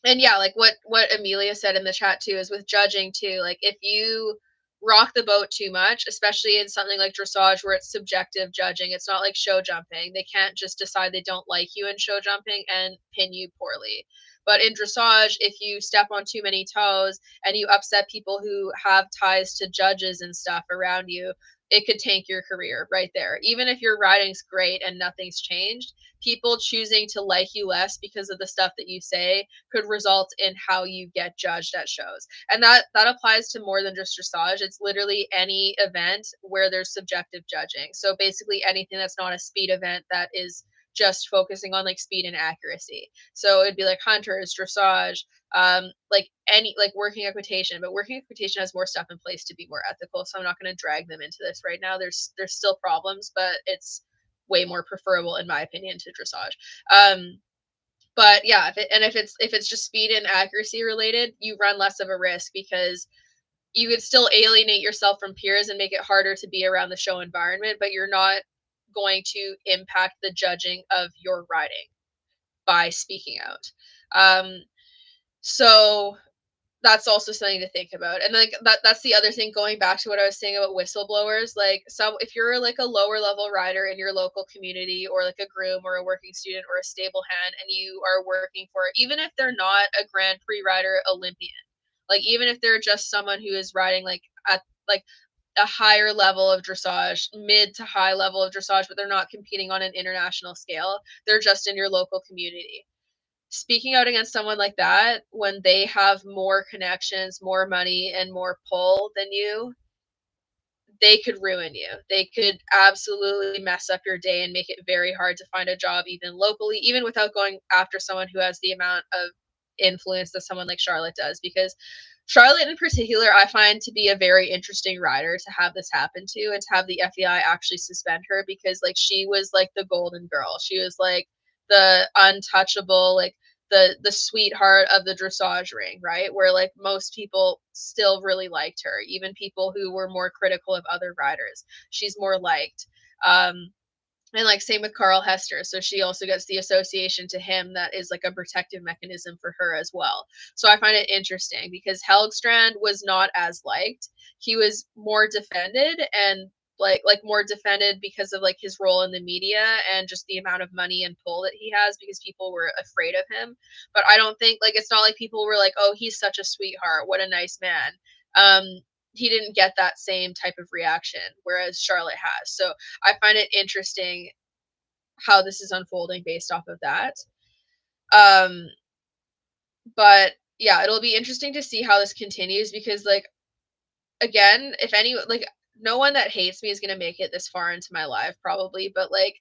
yeah, like what Amelia said in the chat too is with judging too. Like, if you rock the boat too much, especially in something like dressage where it's subjective judging, it's not like show jumping. They can't just decide they don't like you in show jumping and pin you poorly. But in dressage, if you step on too many toes and you upset people who have ties to judges and stuff around you, it could tank your career right there. Even if your riding's great and nothing's changed, people choosing to like you less because of the stuff that you say could result in how you get judged at shows. And that applies to more than just dressage. It's literally any event where there's subjective judging. So basically anything that's not a speed event that is just focusing on like speed and accuracy. So it'd be like hunters, dressage, like any like working equitation, but working equitation has more stuff in place to be more ethical, so I'm not going to drag them into this right now. There's still problems, but it's way more preferable in my opinion to dressage. But yeah, if it's just speed and accuracy related, you run less of a risk because you could still alienate yourself from peers and make it harder to be around the show environment, but you're not going to impact the judging of your riding by speaking out. So that's also something to think about. And like that's the other thing, going back to what I was saying about whistleblowers. Like, so if you're like a lower level rider in your local community, or like a groom or a working student or a stable hand, and you are working for, even if they're not a Grand Prix rider Olympian, like even if they're just someone who is riding like at like a higher level of dressage, mid to high level of dressage, but they're not competing on an international scale, they're just in your local community. Speaking out against someone like that when they have more connections, more money, and more pull than you, they could ruin you. They could absolutely mess up your day and make it very hard to find a job, even locally, even without going after someone who has the amount of influence that someone like Charlotte does. Because Charlotte, in particular, I find to be a very interesting rider to have this happen to, and to have the FEI actually suspend her, because like she was like the golden girl. She was like the untouchable, like the sweetheart of the dressage ring, right? Where like most people still really liked her, even people who were more critical of other riders. She's more liked. And like same with Carl Hester. So she also gets the association to him that is like a protective mechanism for her as well. So I find it interesting because Helgstrand was not as liked. He was more defended, and like more defended because of like his role in the media and just the amount of money and pull that he has, because people were afraid of him. But I don't think, like, it's not like people were like, oh, he's such a sweetheart, what a nice man. um he didn't get that same type of reaction, whereas Charlotte has. So I find it interesting how this is unfolding based off of that. Um, but yeah, it'll be interesting to see how this continues, because like again, if any, like, no one that hates me is going to make it this far into my life probably, but like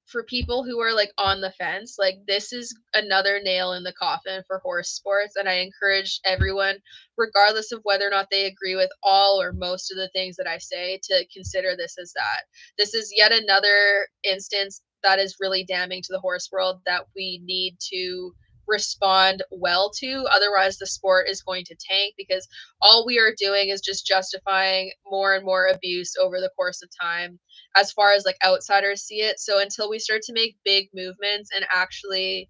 for people who are like on the fence, like this is another nail in the coffin for horse sports, and I encourage everyone, regardless of whether or not they agree with all or most of the things that I say, to consider this as that. This is yet another instance that is really damning to the horse world that we need to respond well to. Otherwise the sport is going to tank, because all we are doing is just justifying more and more abuse over the course of time, as far as like outsiders see it. So until we start to make big movements and actually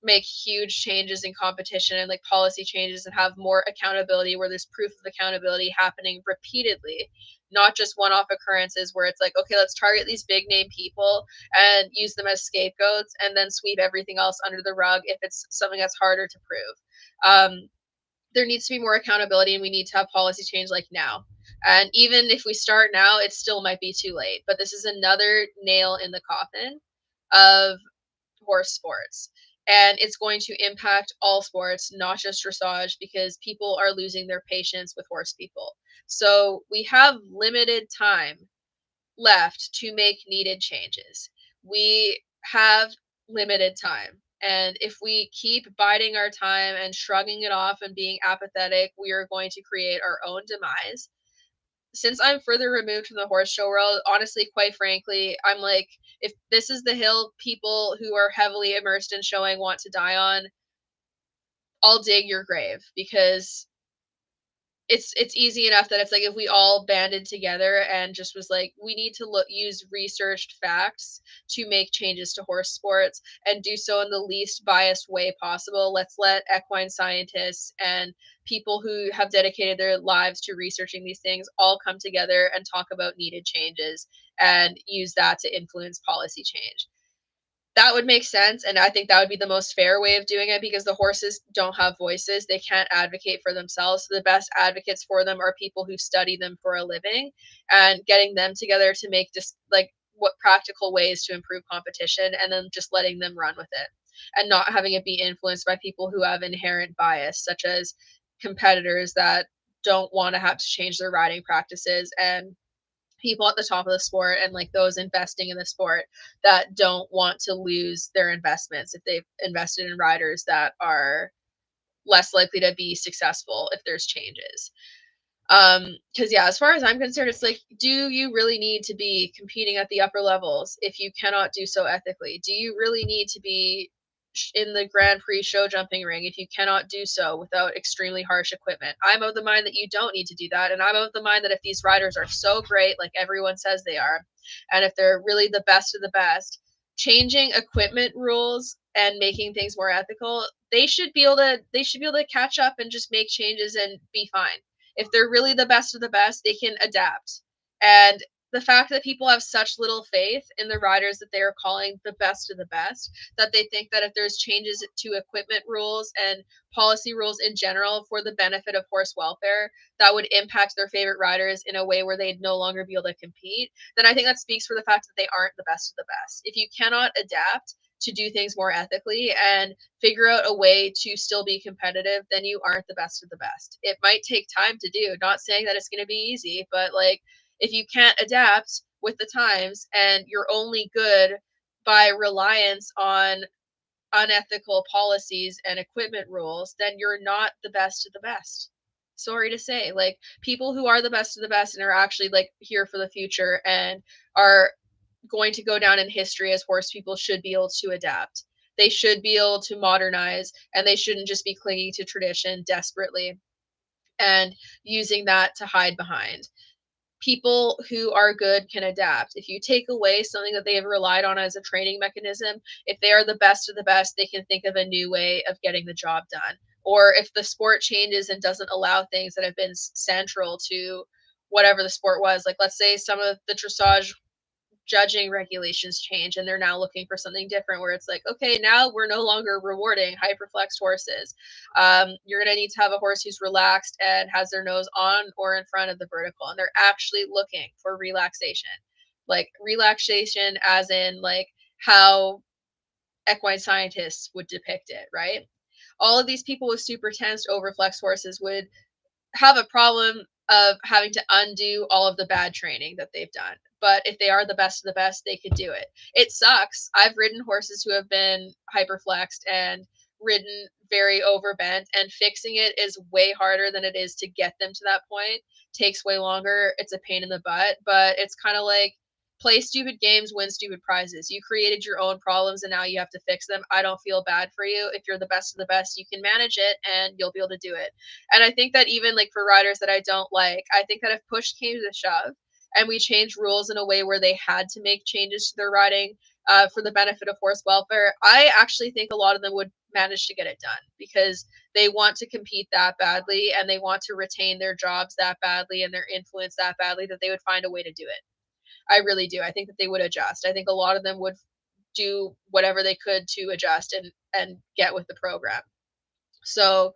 make huge changes in competition and like policy changes and have more accountability, where there's proof of accountability happening repeatedly, not just one-off occurrences where it's like, okay, let's target these big name people and use them as scapegoats and then sweep everything else under the rug if it's something that's harder to prove. There needs to be more accountability, and we need to have policy change like now. And even if we start now, it still might be too late. But this is another nail in the coffin of horse sports. And it's going to impact all sports, not just dressage, because people are losing their patience with horse people. So we have limited time left to make needed changes. We have limited time. And if we keep biding our time and shrugging it off and being apathetic, we are going to create our own demise. Since I'm further removed from the horse show world, honestly, quite frankly, I'm like, if this is the hill people who are heavily immersed in showing want to die on, I'll dig your grave, because it's easy enough that it's like if we all banded together and just was like, we need to use researched facts to make changes to horse sports and do so in the least biased way possible. Let's let equine scientists and people who have dedicated their lives to researching these things all come together and talk about needed changes and use that to influence policy change. That would make sense, and I think that would be the most fair way of doing it because the horses don't have voices, they can't advocate for themselves, so the best advocates for them are people who study them for a living, and getting them together to make just, like, what practical ways to improve competition, and then just letting them run with it, and not having it be influenced by people who have inherent bias, such as competitors that don't wanna have to change their riding practices, and people at the top of the sport and like those investing in the sport that don't want to lose their investments if they've invested in riders that are less likely to be successful if there's changes. Because yeah, as far as I'm concerned, it's like, do you really need to be competing at the upper levels if you cannot do so ethically? Do you really need to be in the Grand Prix show jumping ring if you cannot do so without extremely harsh equipment? I'm of the mind that you don't need to do that, and I'm of the mind that if these riders are so great, like everyone says they are, and if they're really the best of the best, changing equipment rules and making things more ethical, they should be able to catch up and just make changes and be fine. If they're really the best of the best, they can adapt. And the fact that people have such little faith in the riders that they are calling the best of the best, that they think that if there's changes to equipment rules and policy rules in general for the benefit of horse welfare, that would impact their favorite riders in a way where they'd no longer be able to compete, then I think that speaks for the fact that they aren't the best of the best. If you cannot adapt to do things more ethically and figure out a way to still be competitive, then you aren't the best of the best. It might take time to do. Not saying that it's going to be easy, but like if you can't adapt with the times and you're only good by reliance on unethical policies and equipment rules, then you're not the best of the best. Sorry to say, like people who are the best of the best and are actually like here for the future and are going to go down in history as horse people should be able to adapt. They should be able to modernize and they shouldn't just be clinging to tradition desperately and using that to hide behind. People who are good can adapt. If you take away something that they have relied on as a training mechanism, if they are the best of the best, they can think of a new way of getting the job done. Or if the sport changes and doesn't allow things that have been central to whatever the sport was, like let's say some of the dressage judging regulations change and they're now looking for something different where it's like, okay, now we're no longer rewarding hyperflexed horses. You're going to need to have a horse who's relaxed and has their nose on or in front of the vertical, and they're actually looking for relaxation, like relaxation as in like how equine scientists would depict it, right? All of these people with super tensed overflex horses would have a problem of having to undo all of the bad training that they've done. But if they are the best of the best, they could do it. It sucks. I've ridden horses who have been hyperflexed and ridden very overbent, and fixing it is way harder than it is to get them to that point. Takes way longer. It's a pain in the butt, but it's kind of like play stupid games, win stupid prizes. You created your own problems and now you have to fix them. I don't feel bad for you. If you're the best of the best, you can manage it and you'll be able to do it. And I think that even like for riders that I don't like, I think that if push came to the shove and we changed rules in a way where they had to make changes to their riding for the benefit of horse welfare, I actually think a lot of them would manage to get it done because they want to compete that badly and they want to retain their jobs that badly and their influence that badly that they would find a way to do it. I really do. I think that they would adjust. I think a lot of them would do whatever they could to adjust and get with the program. So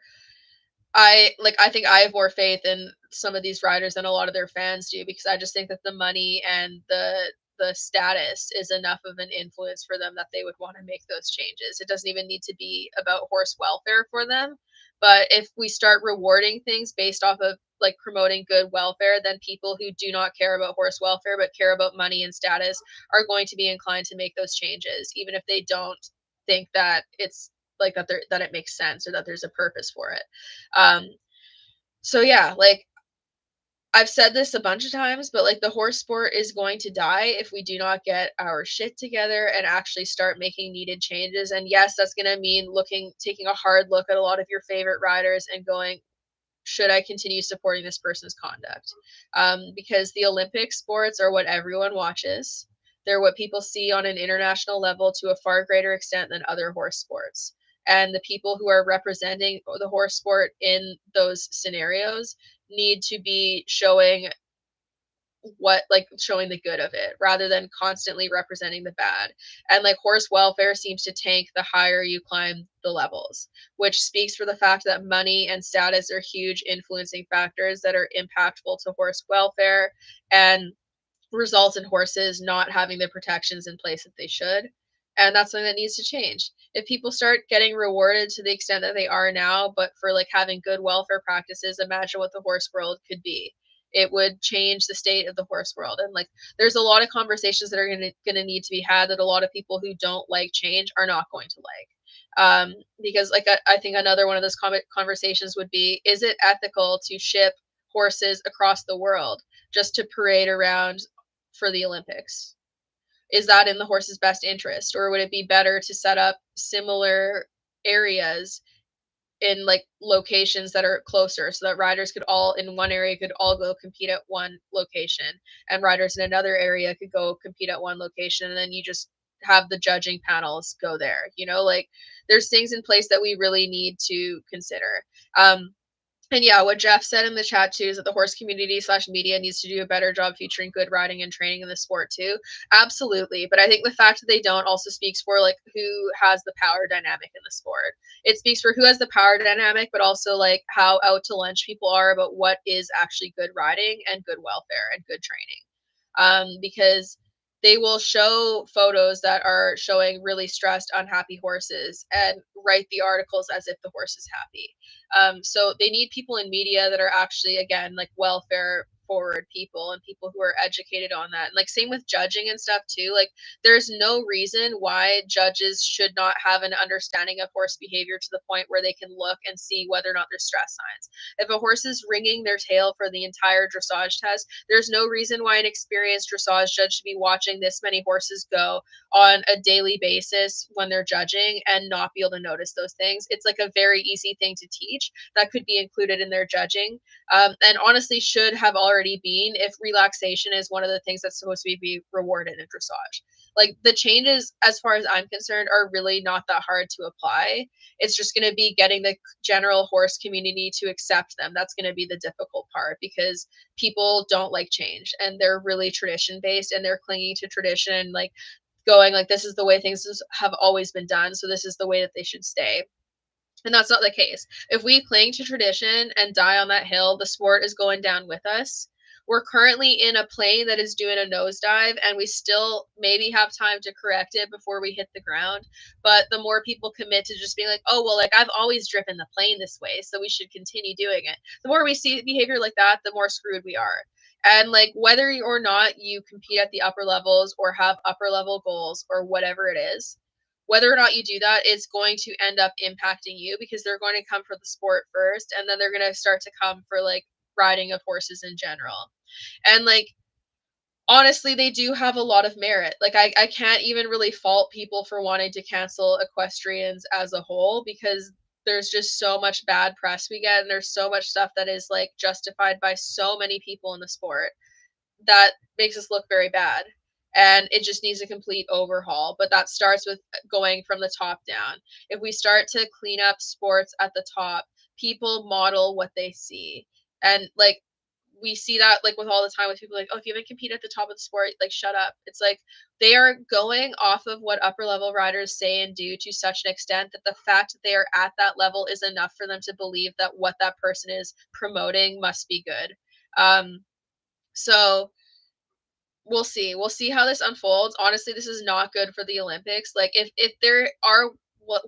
I think I have more faith in some of these riders than a lot of their fans do because I just think that the money and the status is enough of an influence for them that they would want to make those changes. It doesn't even need to be about horse welfare for them. But if we start rewarding things based off of like promoting good welfare, then people who do not care about horse welfare but care about money and status are going to be inclined to make those changes, even if they don't think that it's like that it makes sense or that there's a purpose for it. Um, so yeah, like I've said this a bunch of times, but like the horse sport is going to die if we do not get our shit together and actually start making needed changes. And yes, that's going to mean taking a hard look at a lot of your favorite riders and going, should I continue supporting this person's conduct? Because the Olympic sports are what everyone watches. They're what people see on an international level to a far greater extent than other horse sports. And the people who are representing the horse sport in those scenarios need to be showing what, like, showing the good of it rather than constantly representing the bad. And like horse welfare seems to tank the higher you climb the levels, which speaks for the fact that money and status are huge influencing factors that are impactful to horse welfare and result in horses not having the protections in place that they should. And that's something that needs to change. If people start getting rewarded to the extent that they are now, but for like having good welfare practices, imagine what the horse world could be. It would change the state of the horse world. And like there's a lot of conversations that are gonna need to be had that a lot of people who don't like change are not going to like. Because like I think another one of those conversations would be, is it ethical to ship horses across the world just to parade around for the Olympics? Is that in the horse's best interest? Or would it be better to set up similar areas in like locations that are closer so that riders could all in one area could all go compete at one location and riders in another area could go compete at one location and then you just have the judging panels go there, like there's things in place that we really need to consider. And yeah, what Jeff said in the chat too is that the horse community slash media needs to do a better job featuring good riding and training in the sport too. Absolutely. But I think the fact that they don't also speaks for like who has the power dynamic in the sport. It speaks for who has the power dynamic, but also like how out to lunch people are about what is actually good riding and good welfare and good training. Because they will show photos that are showing really stressed, unhappy horses and write the articles as if the horse is happy. So they need people in media that are actually, again, like welfare forward people and people who are educated on that. And like same with judging and stuff too. Like there's no reason why judges should not have an understanding of horse behavior to the point where they can look and see whether or not there's stress signs. If a horse is wringing their tail for the entire dressage test, there's no reason why an experienced dressage judge should be watching this many horses go on a daily basis when they're judging and not be able to notice those things. It's like a very easy thing to teach that could be included in their judging. And honestly should have already been if relaxation is one of the things that's supposed to be rewarded in dressage. Like the changes, as far as I'm concerned, are really not that hard to apply. It's just going to be getting the general horse community to accept them. That's going to be the difficult part because people don't like change and they're really tradition based and they're clinging to tradition, like going like this is the way things have always been done, so this is the way that they should stay. And that's not the case. If we cling to tradition and die on that hill, the sport is going down with us. We're currently in a plane that is doing a nosedive, and we still maybe have time to correct it before we hit the ground. But the more people commit to just being like, oh, well, like I've always driven the plane this way, so we should continue doing it. The more we see behavior like that, the more screwed we are. And like whether or not you compete at the upper levels or have upper level goals or whatever it is, whether or not you do that, it's going to end up impacting you because they're going to come for the sport first and then they're going to start to come for like riding of horses in general. And like honestly, they do have a lot of merit. Like I can't even really fault people for wanting to cancel equestrians as a whole because there's just so much bad press we get and there's so much stuff that is like justified by so many people in the sport that makes us look very bad. And it just needs a complete overhaul. But that starts with going from the top down. If we start to clean up sports at the top, people model what they see. And like we see that like with all the time with people like, oh, if you haven't competed at the top of the sport, like shut up. It's like they are going off of what upper level riders say and do to such an extent that the fact that they are at that level is enough for them to believe that what that person is promoting must be good. So we'll see. We'll see how this unfolds. Honestly, this is not good for the Olympics. Like if there are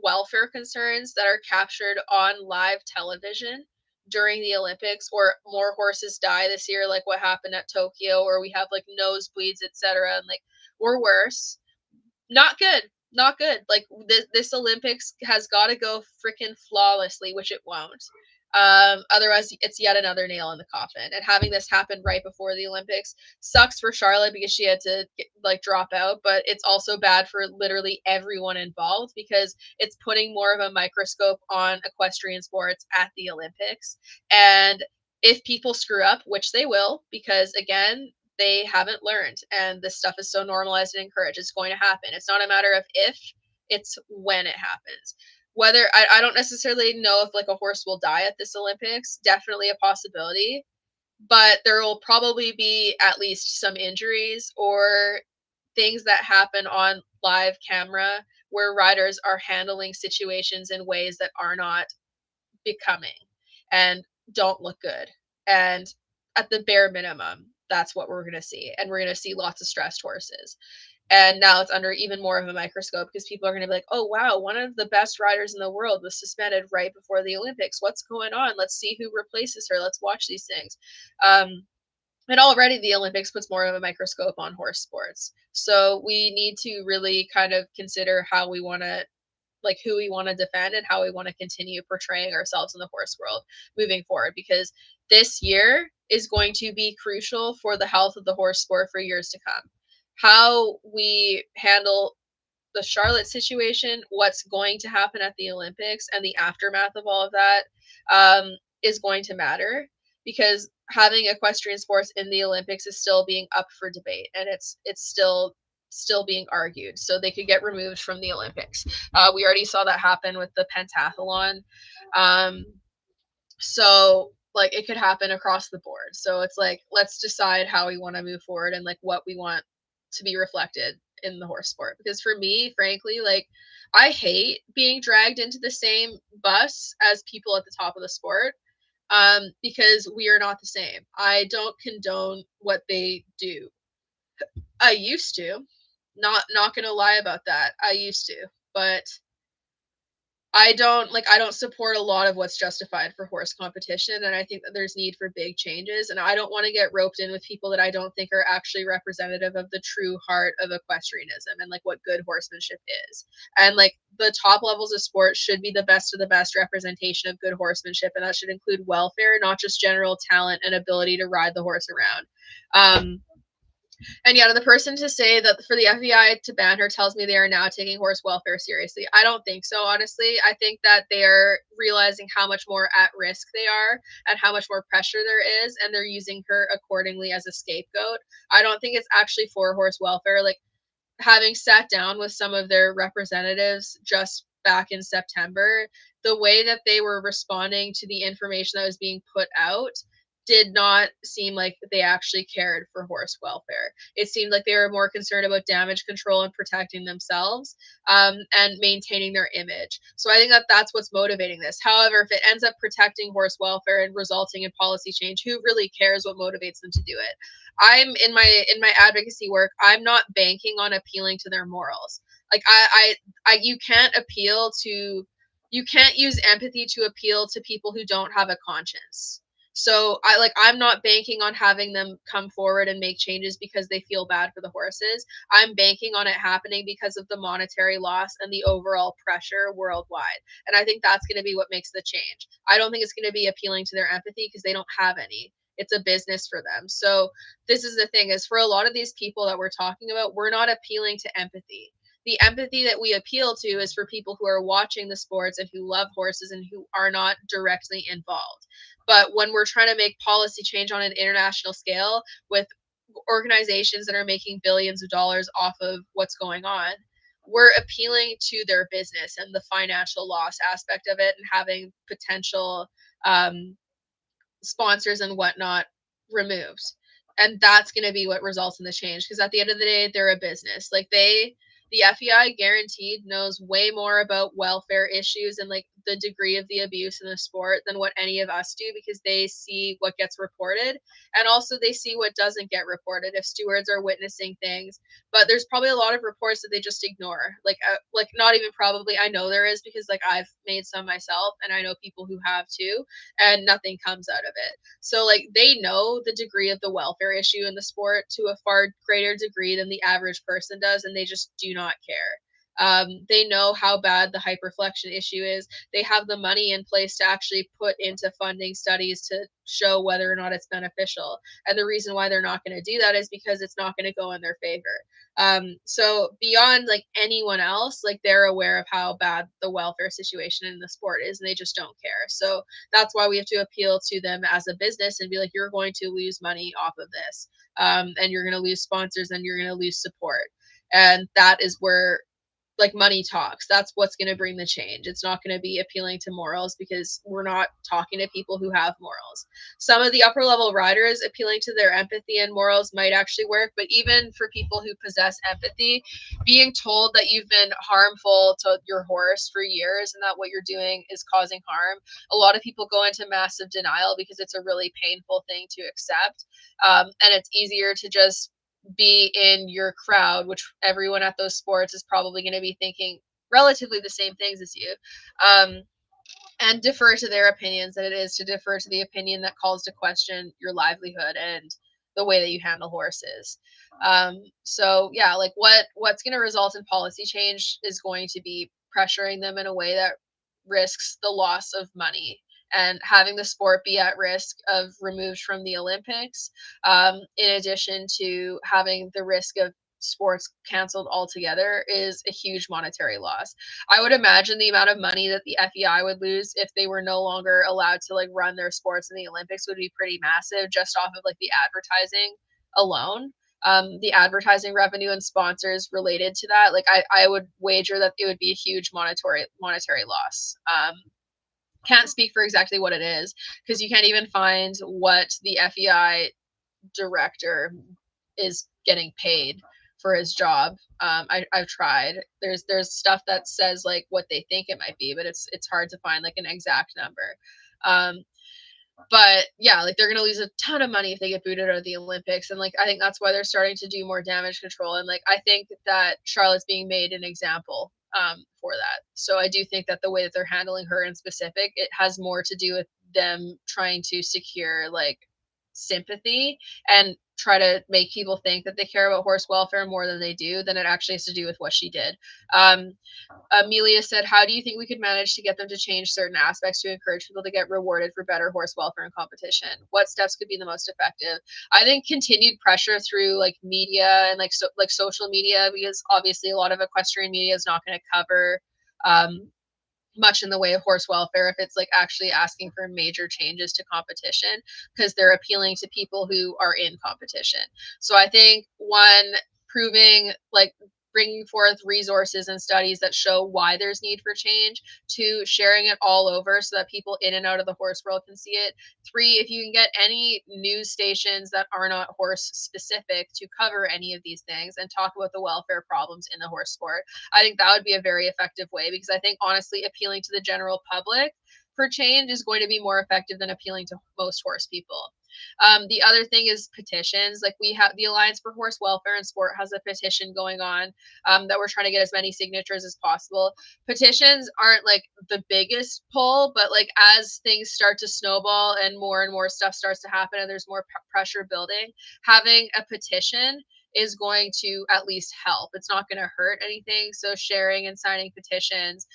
welfare concerns that are captured on live television during the Olympics or more horses die this year like what happened at Tokyo or we have like nosebleeds, etc. and like or worse, not good. Not good. Like this Olympics has got to go freaking flawlessly, which it won't. Otherwise, it's yet another nail in the coffin. And having this happen right before the Olympics sucks for Charlotte because she had to like drop out, but it's also bad for literally everyone involved because it's putting more of a microscope on equestrian sports at the Olympics. And if people screw up, which they will, because again, they haven't learned and this stuff is so normalized and encouraged, it's going to happen. It's not a matter of if, it's when it happens. Whether I don't necessarily know if like a horse will die at this Olympics, definitely a possibility. but there will probably be at least some injuries or things that happen on live camera where riders are handling situations in ways that are not becoming and don't look good. And at the bare minimum, that's what we're going to see. And we're going to see lots of stressed horses. And now it's under even more of a microscope because people are going to be like, oh, wow, one of the best riders in the world was suspended right before the Olympics. What's going on? Let's see who replaces her. Let's watch these things. And already the Olympics puts more of a microscope on horse sports. So we need to really kind of consider how we want to, like, who we want to defend and how we want to continue portraying ourselves in the horse world moving forward, because this year is going to be crucial for the health of the horse sport for years to come. How we handle the Charlotte situation, what's going to happen at the Olympics, and the aftermath of all of that is going to matter, because having equestrian sports in the Olympics is still being up for debate, and it's still being argued. So they could get removed from the Olympics. We already saw that happen with the pentathlon. Um, so like it could happen across the board. So it's like, let's decide how we want to move forward and like what we want to be reflected in the horse sport. Because for me, frankly, like I hate being dragged into the same bus as people at the top of the sport, because we are not the same. I don't condone what they do. I used to. Not gonna lie about that. I used to. But I don't support a lot of what's justified for horse competition, and I think that there's need for big changes, and I don't want to get roped in with people that I don't think are actually representative of the true heart of equestrianism and like what good horsemanship is. And like the top levels of sport should be the best of the best representation of good horsemanship, and that should include welfare, not just general talent and ability to ride the horse around. And yeah, the person to say that for the FBI to ban her tells me they are now taking horse welfare seriously. I don't think so, honestly. I think that they are realizing how much more at risk they are and how much more pressure there is, and they're using her accordingly as a scapegoat. I don't think it's actually for horse welfare. Like, having sat down with some of their representatives just back in September, the way that they were responding to the information that was being put out did not seem like they actually cared for horse welfare. It seemed like they were more concerned about damage control and protecting themselves, and maintaining their image. So I think that that's what's motivating this. However, if it ends up protecting horse welfare and resulting in policy change, who really cares what motivates them to do it? I'm in my advocacy work, I'm not banking on appealing to their morals. Like you can't appeal to, you can't use empathy to appeal to people who don't have a conscience. So I'm not banking on having them come forward and make changes because they feel bad for the horses. I'm banking on it happening because of the monetary loss and the overall pressure worldwide. And I think that's going to be what makes the change. I don't think it's going to be appealing to their empathy because they don't have any. It's a business for them. So this is the thing, is for a lot of these people that we're talking about, we're not appealing to empathy. The empathy that we appeal to is for people who are watching the sports and who love horses and who are not directly involved. But when we're trying to make policy change on an international scale with organizations that are making billions of dollars off of what's going on, we're appealing to their business and the financial loss aspect of it, and having potential sponsors and whatnot removed. And that's going to be what results in the change, because at the end of the day, they're a business. Like the FEI guaranteed knows way more about welfare issues and like the degree of the abuse in the sport than what any of us do, because they see what gets reported, and also they see what doesn't get reported if stewards are witnessing things. But there's probably a lot of reports that they just ignore. Like not even probably, I know there is, because like I've made some myself and I know people who have too, and nothing comes out of it. So like they know the degree of the welfare issue in the sport to a far greater degree than the average person does, and they just do not care. They know how bad the hyperflexion issue is. They have the money in place to actually put into funding studies to show whether or not it's beneficial. And the reason why they're not going to do that is because it's not going to go in their favor. So beyond like anyone else, like they're aware of how bad the welfare situation in the sport is, and they just don't care. So that's why we have to appeal to them as a business and be like, you're going to lose money off of this, and you're going to lose sponsors, and you're going to lose support. And that is where like money talks. That's what's going to bring the change. It's not going to be appealing to morals, because we're not talking to people who have morals. Some of the upper level riders, appealing to their empathy and morals might actually work, but even for people who possess empathy, being told that you've been harmful to your horse for years and that what you're doing is causing harm, a lot of people go into massive denial because it's a really painful thing to accept. And it's easier to just be in your crowd, which everyone at those sports is probably going to be thinking relatively the same things as you, and defer to their opinions than it is to defer to the opinion that calls to question your livelihood and the way that you handle horses. So yeah, like what's going to result in policy change is going to be pressuring them in a way that risks the loss of money and having the sport be at risk of removed from the Olympics, in addition to having the risk of sports canceled altogether, is a huge monetary loss. I would imagine the amount of money that the FEI would lose if they were no longer allowed to like run their sports in the Olympics would be pretty massive, just off of like the advertising alone. The advertising revenue and sponsors related to that, like I would wager that it would be a huge monetary loss. Can't speak for exactly what it is, because you can't even find what the FEI director is getting paid for his job. I've tried. There's stuff that says like what they think it might be, but it's hard to find like an exact number. But yeah, like they're gonna lose a ton of money if they get booted out of the Olympics, and like I think that's why they're starting to do more damage control. And like I think that Charlotte's being made an example for that. So I do think that the way that they're handling her in specific, it has more to do with them trying to secure like sympathy and try to make people think that they care about horse welfare more than they do, than it actually has to do with what she did. Amelia said, how do you think we could manage to get them to change certain aspects to encourage people to get rewarded for better horse welfare and competition? What steps could be the most effective? I think continued pressure through like media and like social media, because obviously a lot of equestrian media is not going to cover much in the way of horse welfare if it's like actually asking for major changes to competition, because they're appealing to people who are in competition. So I think one, proving like bringing forth resources and studies that show why there's need for change. Two, sharing it all over so that people in and out of the horse world can see it. Three, if you can get any news stations that are not horse specific to cover any of these things and talk about the welfare problems in the horse sport, I think that would be a very effective way, because I think honestly appealing to the general public for change is going to be more effective than appealing to most horse people. The other thing is petitions. Like we have the Alliance for Horse Welfare and Sport has a petition going on that we're trying to get as many signatures as possible. Petitions aren't like the biggest pull, but like as things start to snowball and more stuff starts to happen and there's more pressure building, having a petition is going to at least help. It's not going to hurt anything. So sharing and signing petitions,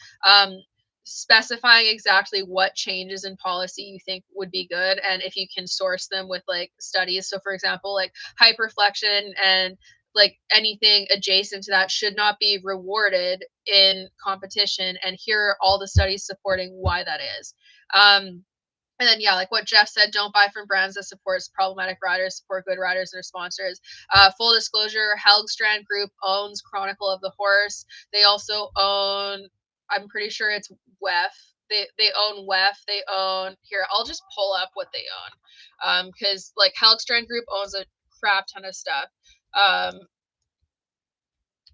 specifying exactly what changes in policy you think would be good, and if you can source them with like studies. So for example, like hyperflexion and like anything adjacent to that should not be rewarded in competition, and here are all the studies supporting why that is. And then, yeah, like what Jeff said, don't buy from brands that supports problematic riders, support good riders and their sponsors. Full disclosure, Helgstrand Group owns Chronicle of the Horse. They also own, I'm pretty sure it's WEF. They own WEF. They own, here, I'll just pull up what they own. Because like Helgstrand Group owns a crap ton of stuff.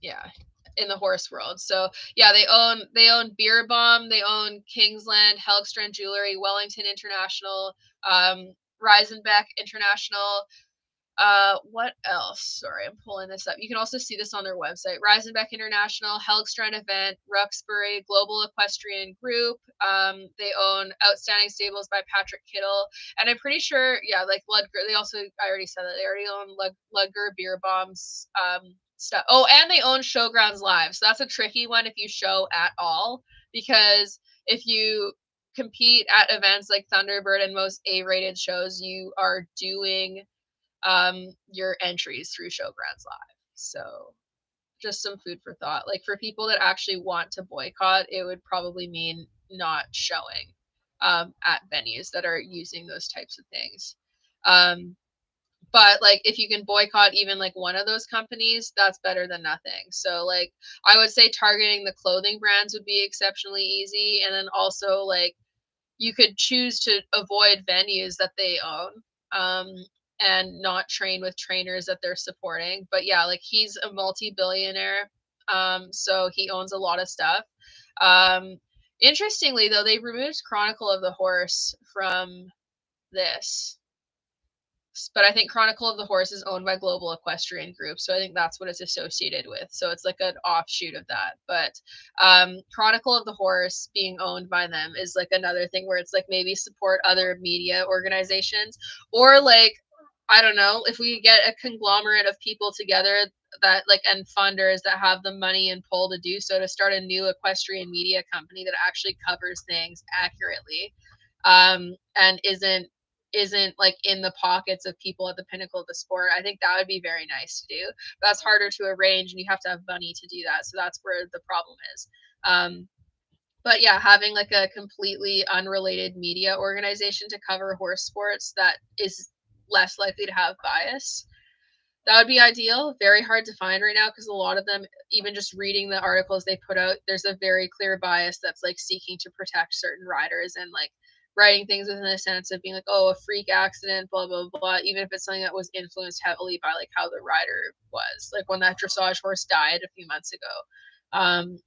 Yeah, in the horse world. So yeah, they own Beer Bomb, they own Kingsland, Helgstrand Jewelry, Wellington International, Reisenbeck International. What else? Sorry, I'm pulling this up. You can also see this on their website. Reisenbeck International, Helgstrand Event, Ruxbury, Global Equestrian Group. They own Outstanding Stables by Patrick Kittle, and I'm pretty sure, yeah, like Ludger. They also, I already said that they already own Ludger Beer Bombs. Stuff. Oh, and they own Showgrounds Live. So that's a tricky one if you show at all, because if you compete at events like Thunderbird and most A-rated shows, you are doing your entries through Showgrounds Live. So just some food for thought. Like for people that actually want to boycott, it would probably mean not showing at venues that are using those types of things. But like if you can boycott even like one of those companies, that's better than nothing. So like I would say targeting the clothing brands would be exceptionally easy, and then also like you could choose to avoid venues that they own, um, and not train with trainers that they're supporting. But yeah, like he's a multi-billionaire, so he owns a lot of stuff. Um, Interestingly, though, they removed Chronicle of the Horse from this, but I think Chronicle of the Horse is owned by Global Equestrian Group, so I think that's what it's associated with. So it's like an offshoot of that. But Chronicle of the Horse being owned by them is like another thing where it's like maybe support other media organizations, or like I don't know, if we get a conglomerate of people together that like and funders that have the money and pull to do so, to start a new equestrian media company that actually covers things accurately, and isn't like in the pockets of people at the pinnacle of the sport. I think that would be very nice to do. But that's harder to arrange, and you have to have money to do that. So that's where the problem is. But yeah, having like a completely unrelated media organization to cover horse sports that is less likely to have bias, that would be ideal. Very hard to find right now because a lot of them, even just reading the articles they put out, there's a very clear bias that's like seeking to protect certain riders, and like writing things within a sense of being like, oh, a freak accident, blah, blah, blah, even if it's something that was influenced heavily by like how the rider was. Like when that dressage horse died a few months ago,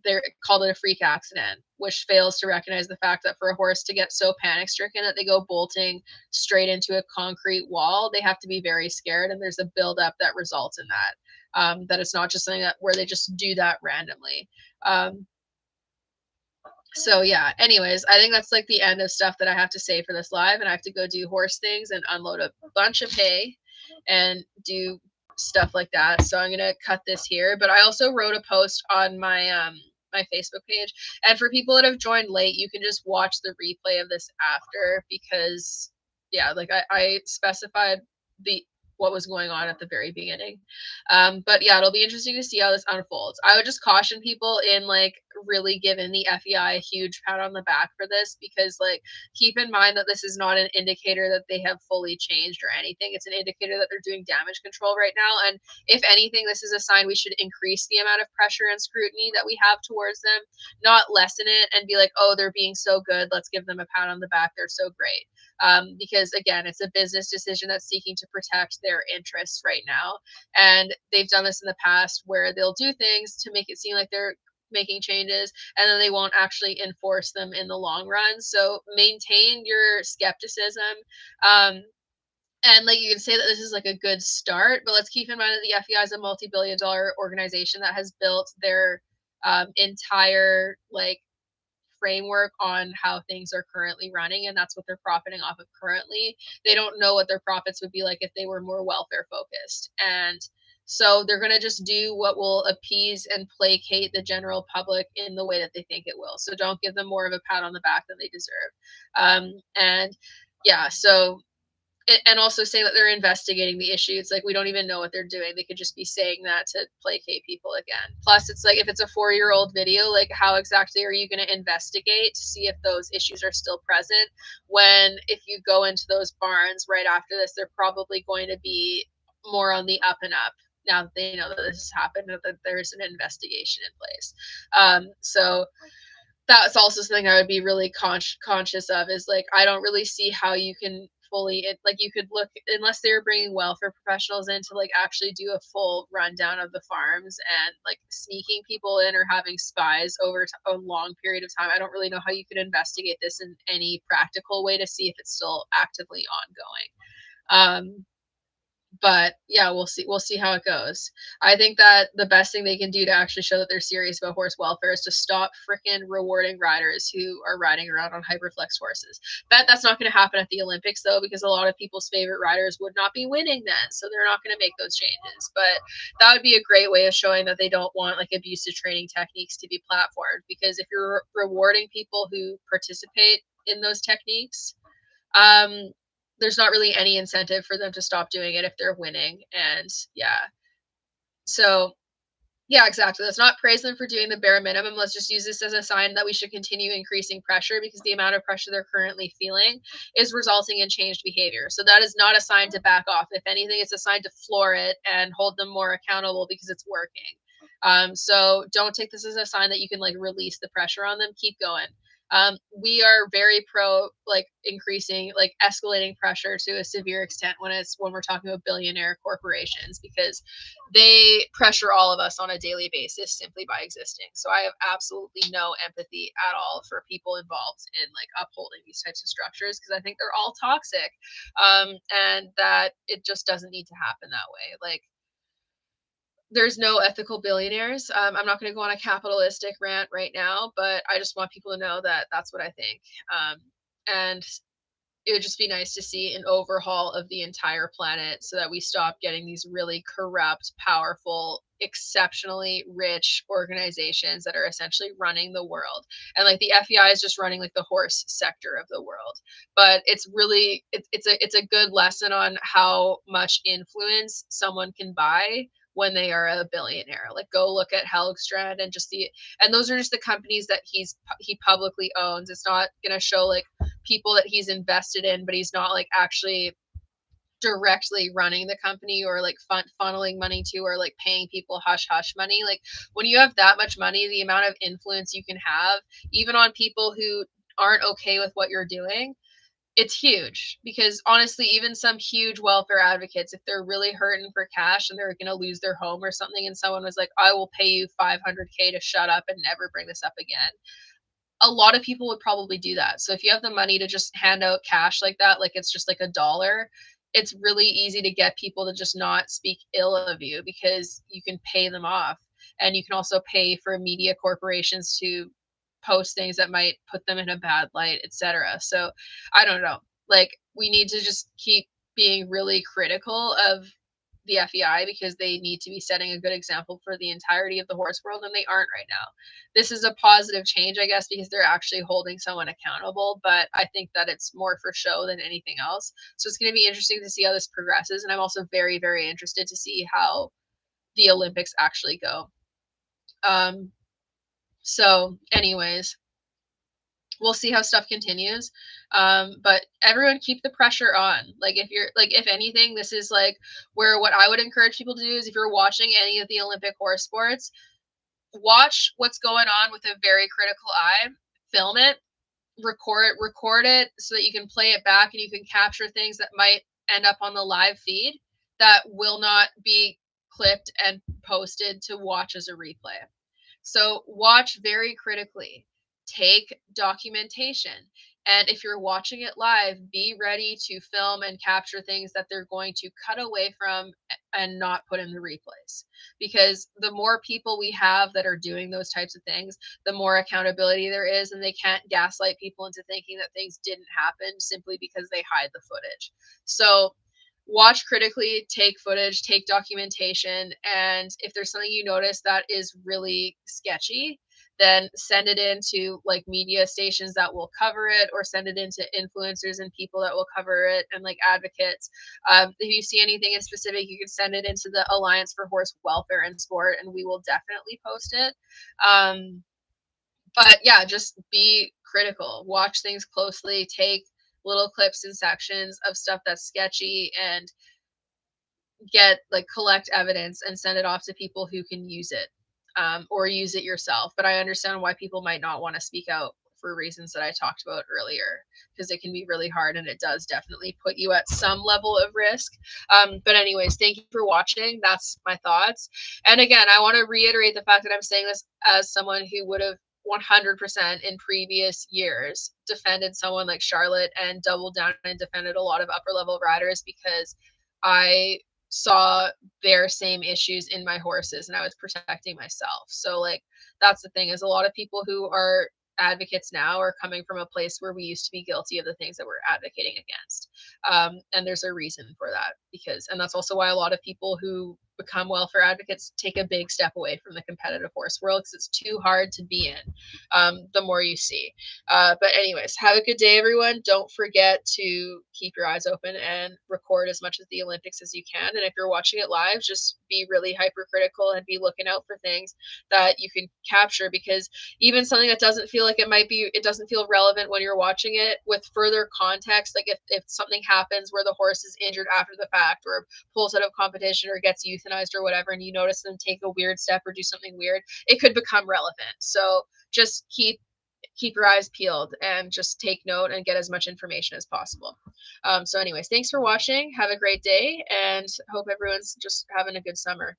they called it a freak accident, which fails to recognize the fact that for a horse to get so panic stricken that they go bolting straight into a concrete wall, they have to be very scared, and there's a buildup that results in that. That it's not just something that where they just do that randomly. So yeah, anyways, I think that's like the end of stuff that I have to say for this live, and I have to go do horse things and unload a bunch of hay and do stuff like that. So I'm gonna cut this here. But I also wrote a post on my Facebook page, and for people that have joined late, you can just watch the replay of this after, because yeah, like I specified the what was going on at the very beginning. But yeah, it'll be interesting to see how this unfolds. I would just caution people in like really giving the FEI a huge pat on the back for this, because like keep in mind that this is not an indicator that they have fully changed or anything. It's an indicator that they're doing damage control right now. And if anything, this is a sign we should increase the amount of pressure and scrutiny that we have towards them, not lessen it and be like, oh, they're being so good, let's give them a pat on the back, they're so great. Because again, it's a business decision that's seeking to protect their interests right now. And they've done this in the past where they'll do things to make it seem like they're making changes, and then they won't actually enforce them in the long run. So maintain your skepticism. And like you can say that this is like a good start, but let's keep in mind that the FEI is a multi-billion-dollar organization that has built their entire like framework on how things are currently running, and that's what they're profiting off of currently. They don't know what their profits would be like if they were more welfare focused, and so they're going to just do what will appease and placate the general public in the way that they think it will. So don't give them more of a pat on the back than they deserve. And yeah, so and also saying that they're investigating the issue. It's like we don't even know what they're doing. They could just be saying that to placate people again. Plus, it's like if it's a 4-year-old video, like how exactly are you going to investigate to see if those issues are still present? When if you go into those barns right after this, they're probably going to be more on the up and up now that they know that this has happened, that there's an investigation in place. So that's also something I would be really conscious of, is like I don't really see how you can fully like you could look, unless they were bringing welfare professionals in to like actually do a full rundown of the farms, and like sneaking people in or having spies over a long period of time. I don't really know how you could investigate this in any practical way to see if it's still actively ongoing. But yeah, we'll see how it goes. I think that the best thing they can do to actually show that they're serious about horse welfare is to stop freaking rewarding riders who are riding around on hyperflex horses. That's not going to happen at the Olympics though, because a lot of people's favorite riders would not be winning then, so they're not going to make those changes. But that would be a great way of showing that they don't want like abusive training techniques to be platformed, because if you're rewarding people who participate in those techniques, there's not really any incentive for them to stop doing it if they're winning. And yeah, so Yeah, exactly. Let's not praise them for doing the bare minimum. Let's just use this as a sign that we should continue increasing pressure because the amount of pressure they're currently feeling is resulting in changed behavior. So that is not a sign to back off. If anything, it's a sign to floor it and hold them more accountable because it's working. So don't take this as a sign that you can like release the pressure on them. Keep going. We are very pro like increasing, like escalating pressure to a severe extent when we're talking about billionaire corporations because they pressure all of us on a daily basis simply by existing. So I have absolutely no empathy at all for people involved in like upholding these types of structures because I think they're all toxic, and that it just doesn't need to happen that way. Like there's no ethical billionaires. I'm not going to go on a capitalistic rant right now, but I just want people to know that that's what I think. And it would just be nice to see an overhaul of the entire planet so that we stop getting these really corrupt, powerful, exceptionally rich organizations that are essentially running the world. And like the FBI is just running like the horse sector of the world. But it's really it's a good lesson on how much influence someone can buy when they are a billionaire. Like go look at Helgstrand and just the and those are just the companies that he publicly owns. It's not going to show like people that he's invested in, but he's not like actually directly running the company or like funneling money to or like paying people hush hush money. Like when you have that much money, the amount of influence you can have, even on people who aren't okay with what you're doing, it's huge because honestly, even some huge welfare advocates, if they're really hurting for cash and they're going to lose their home or something, and someone was like, I will pay you 500K to shut up and never bring this up again, a lot of people would probably do that. So if you have the money to just hand out cash like that, like it's just like a dollar, it's really easy to get people to just not speak ill of you because you can pay them off. And you can also pay for media corporations to post things that might put them in a bad light, etc. So I don't know. Like we need to just keep being really critical of the FEI because they need to be setting a good example for the entirety of the horse world, and they aren't right now. This is a positive change, I guess, because they're actually holding someone accountable, but I think that it's more for show than anything else. So it's going to be interesting to see how this progresses, and I'm also very, very interested to see how the Olympics actually go. So anyways, we'll see how stuff continues. But everyone keep the pressure on. Like if you're like, if anything, this is like where what I would encourage people to do is if you're watching any of the Olympic horse sports, watch what's going on with a very critical eye, film it, record it so that you can play it back and you can capture things that might end up on the live feed that will not be clipped and posted to watch as a replay. So watch very critically, take documentation. And if you're watching it live, be ready to film and capture things that they're going to cut away from and not put in the replays. Because the more people we have that are doing those types of things, the more accountability there is, and they can't gaslight people into thinking that things didn't happen simply because they hide the footage. So watch critically, take footage, take documentation, and if there's something you notice that is really sketchy, then send it into like media stations that will cover it, or send it into influencers and people that will cover it, and like advocates. If you see anything in specific, you can send it into the Alliance for Horse Welfare and Sport, and we will definitely post it. But yeah, just be critical, watch things closely, take little clips and sections of stuff that's sketchy and get like collect evidence and send it off to people who can use it, or use it yourself. But I understand why people might not want to speak out for reasons that I talked about earlier, because it can be really hard and it does definitely put you at some level of risk. But anyways, thank you for watching. That's my thoughts. And again, I want to reiterate the fact that I'm saying this as someone who would have 100% in previous years defended someone like Charlotte and doubled down and defended a lot of upper level riders because I saw their same issues in my horses and I was protecting myself. So like that's the thing, is a lot of people who are advocates now are coming from a place where we used to be guilty of the things that we're advocating against. And there's a reason for that, because and that's also why a lot of people who become welfare advocates take a big step away from the competitive horse world because it's too hard to be in, the more you see. But anyways, have a good day, everyone. Don't forget to keep your eyes open and record as much of the Olympics as you can. And if you're watching it live, just be really hypercritical and be looking out for things that you can capture, because even something that doesn't feel like it doesn't feel relevant when you're watching it, with further context, like if something happens where the horse is injured after the fact or pulls out of competition or gets euthanized or whatever, and you notice them take a weird step or do something weird, it could become relevant. So just keep your eyes peeled and just take note and get as much information as possible. So anyways, thanks for watching. Have a great day, and hope everyone's just having a good summer.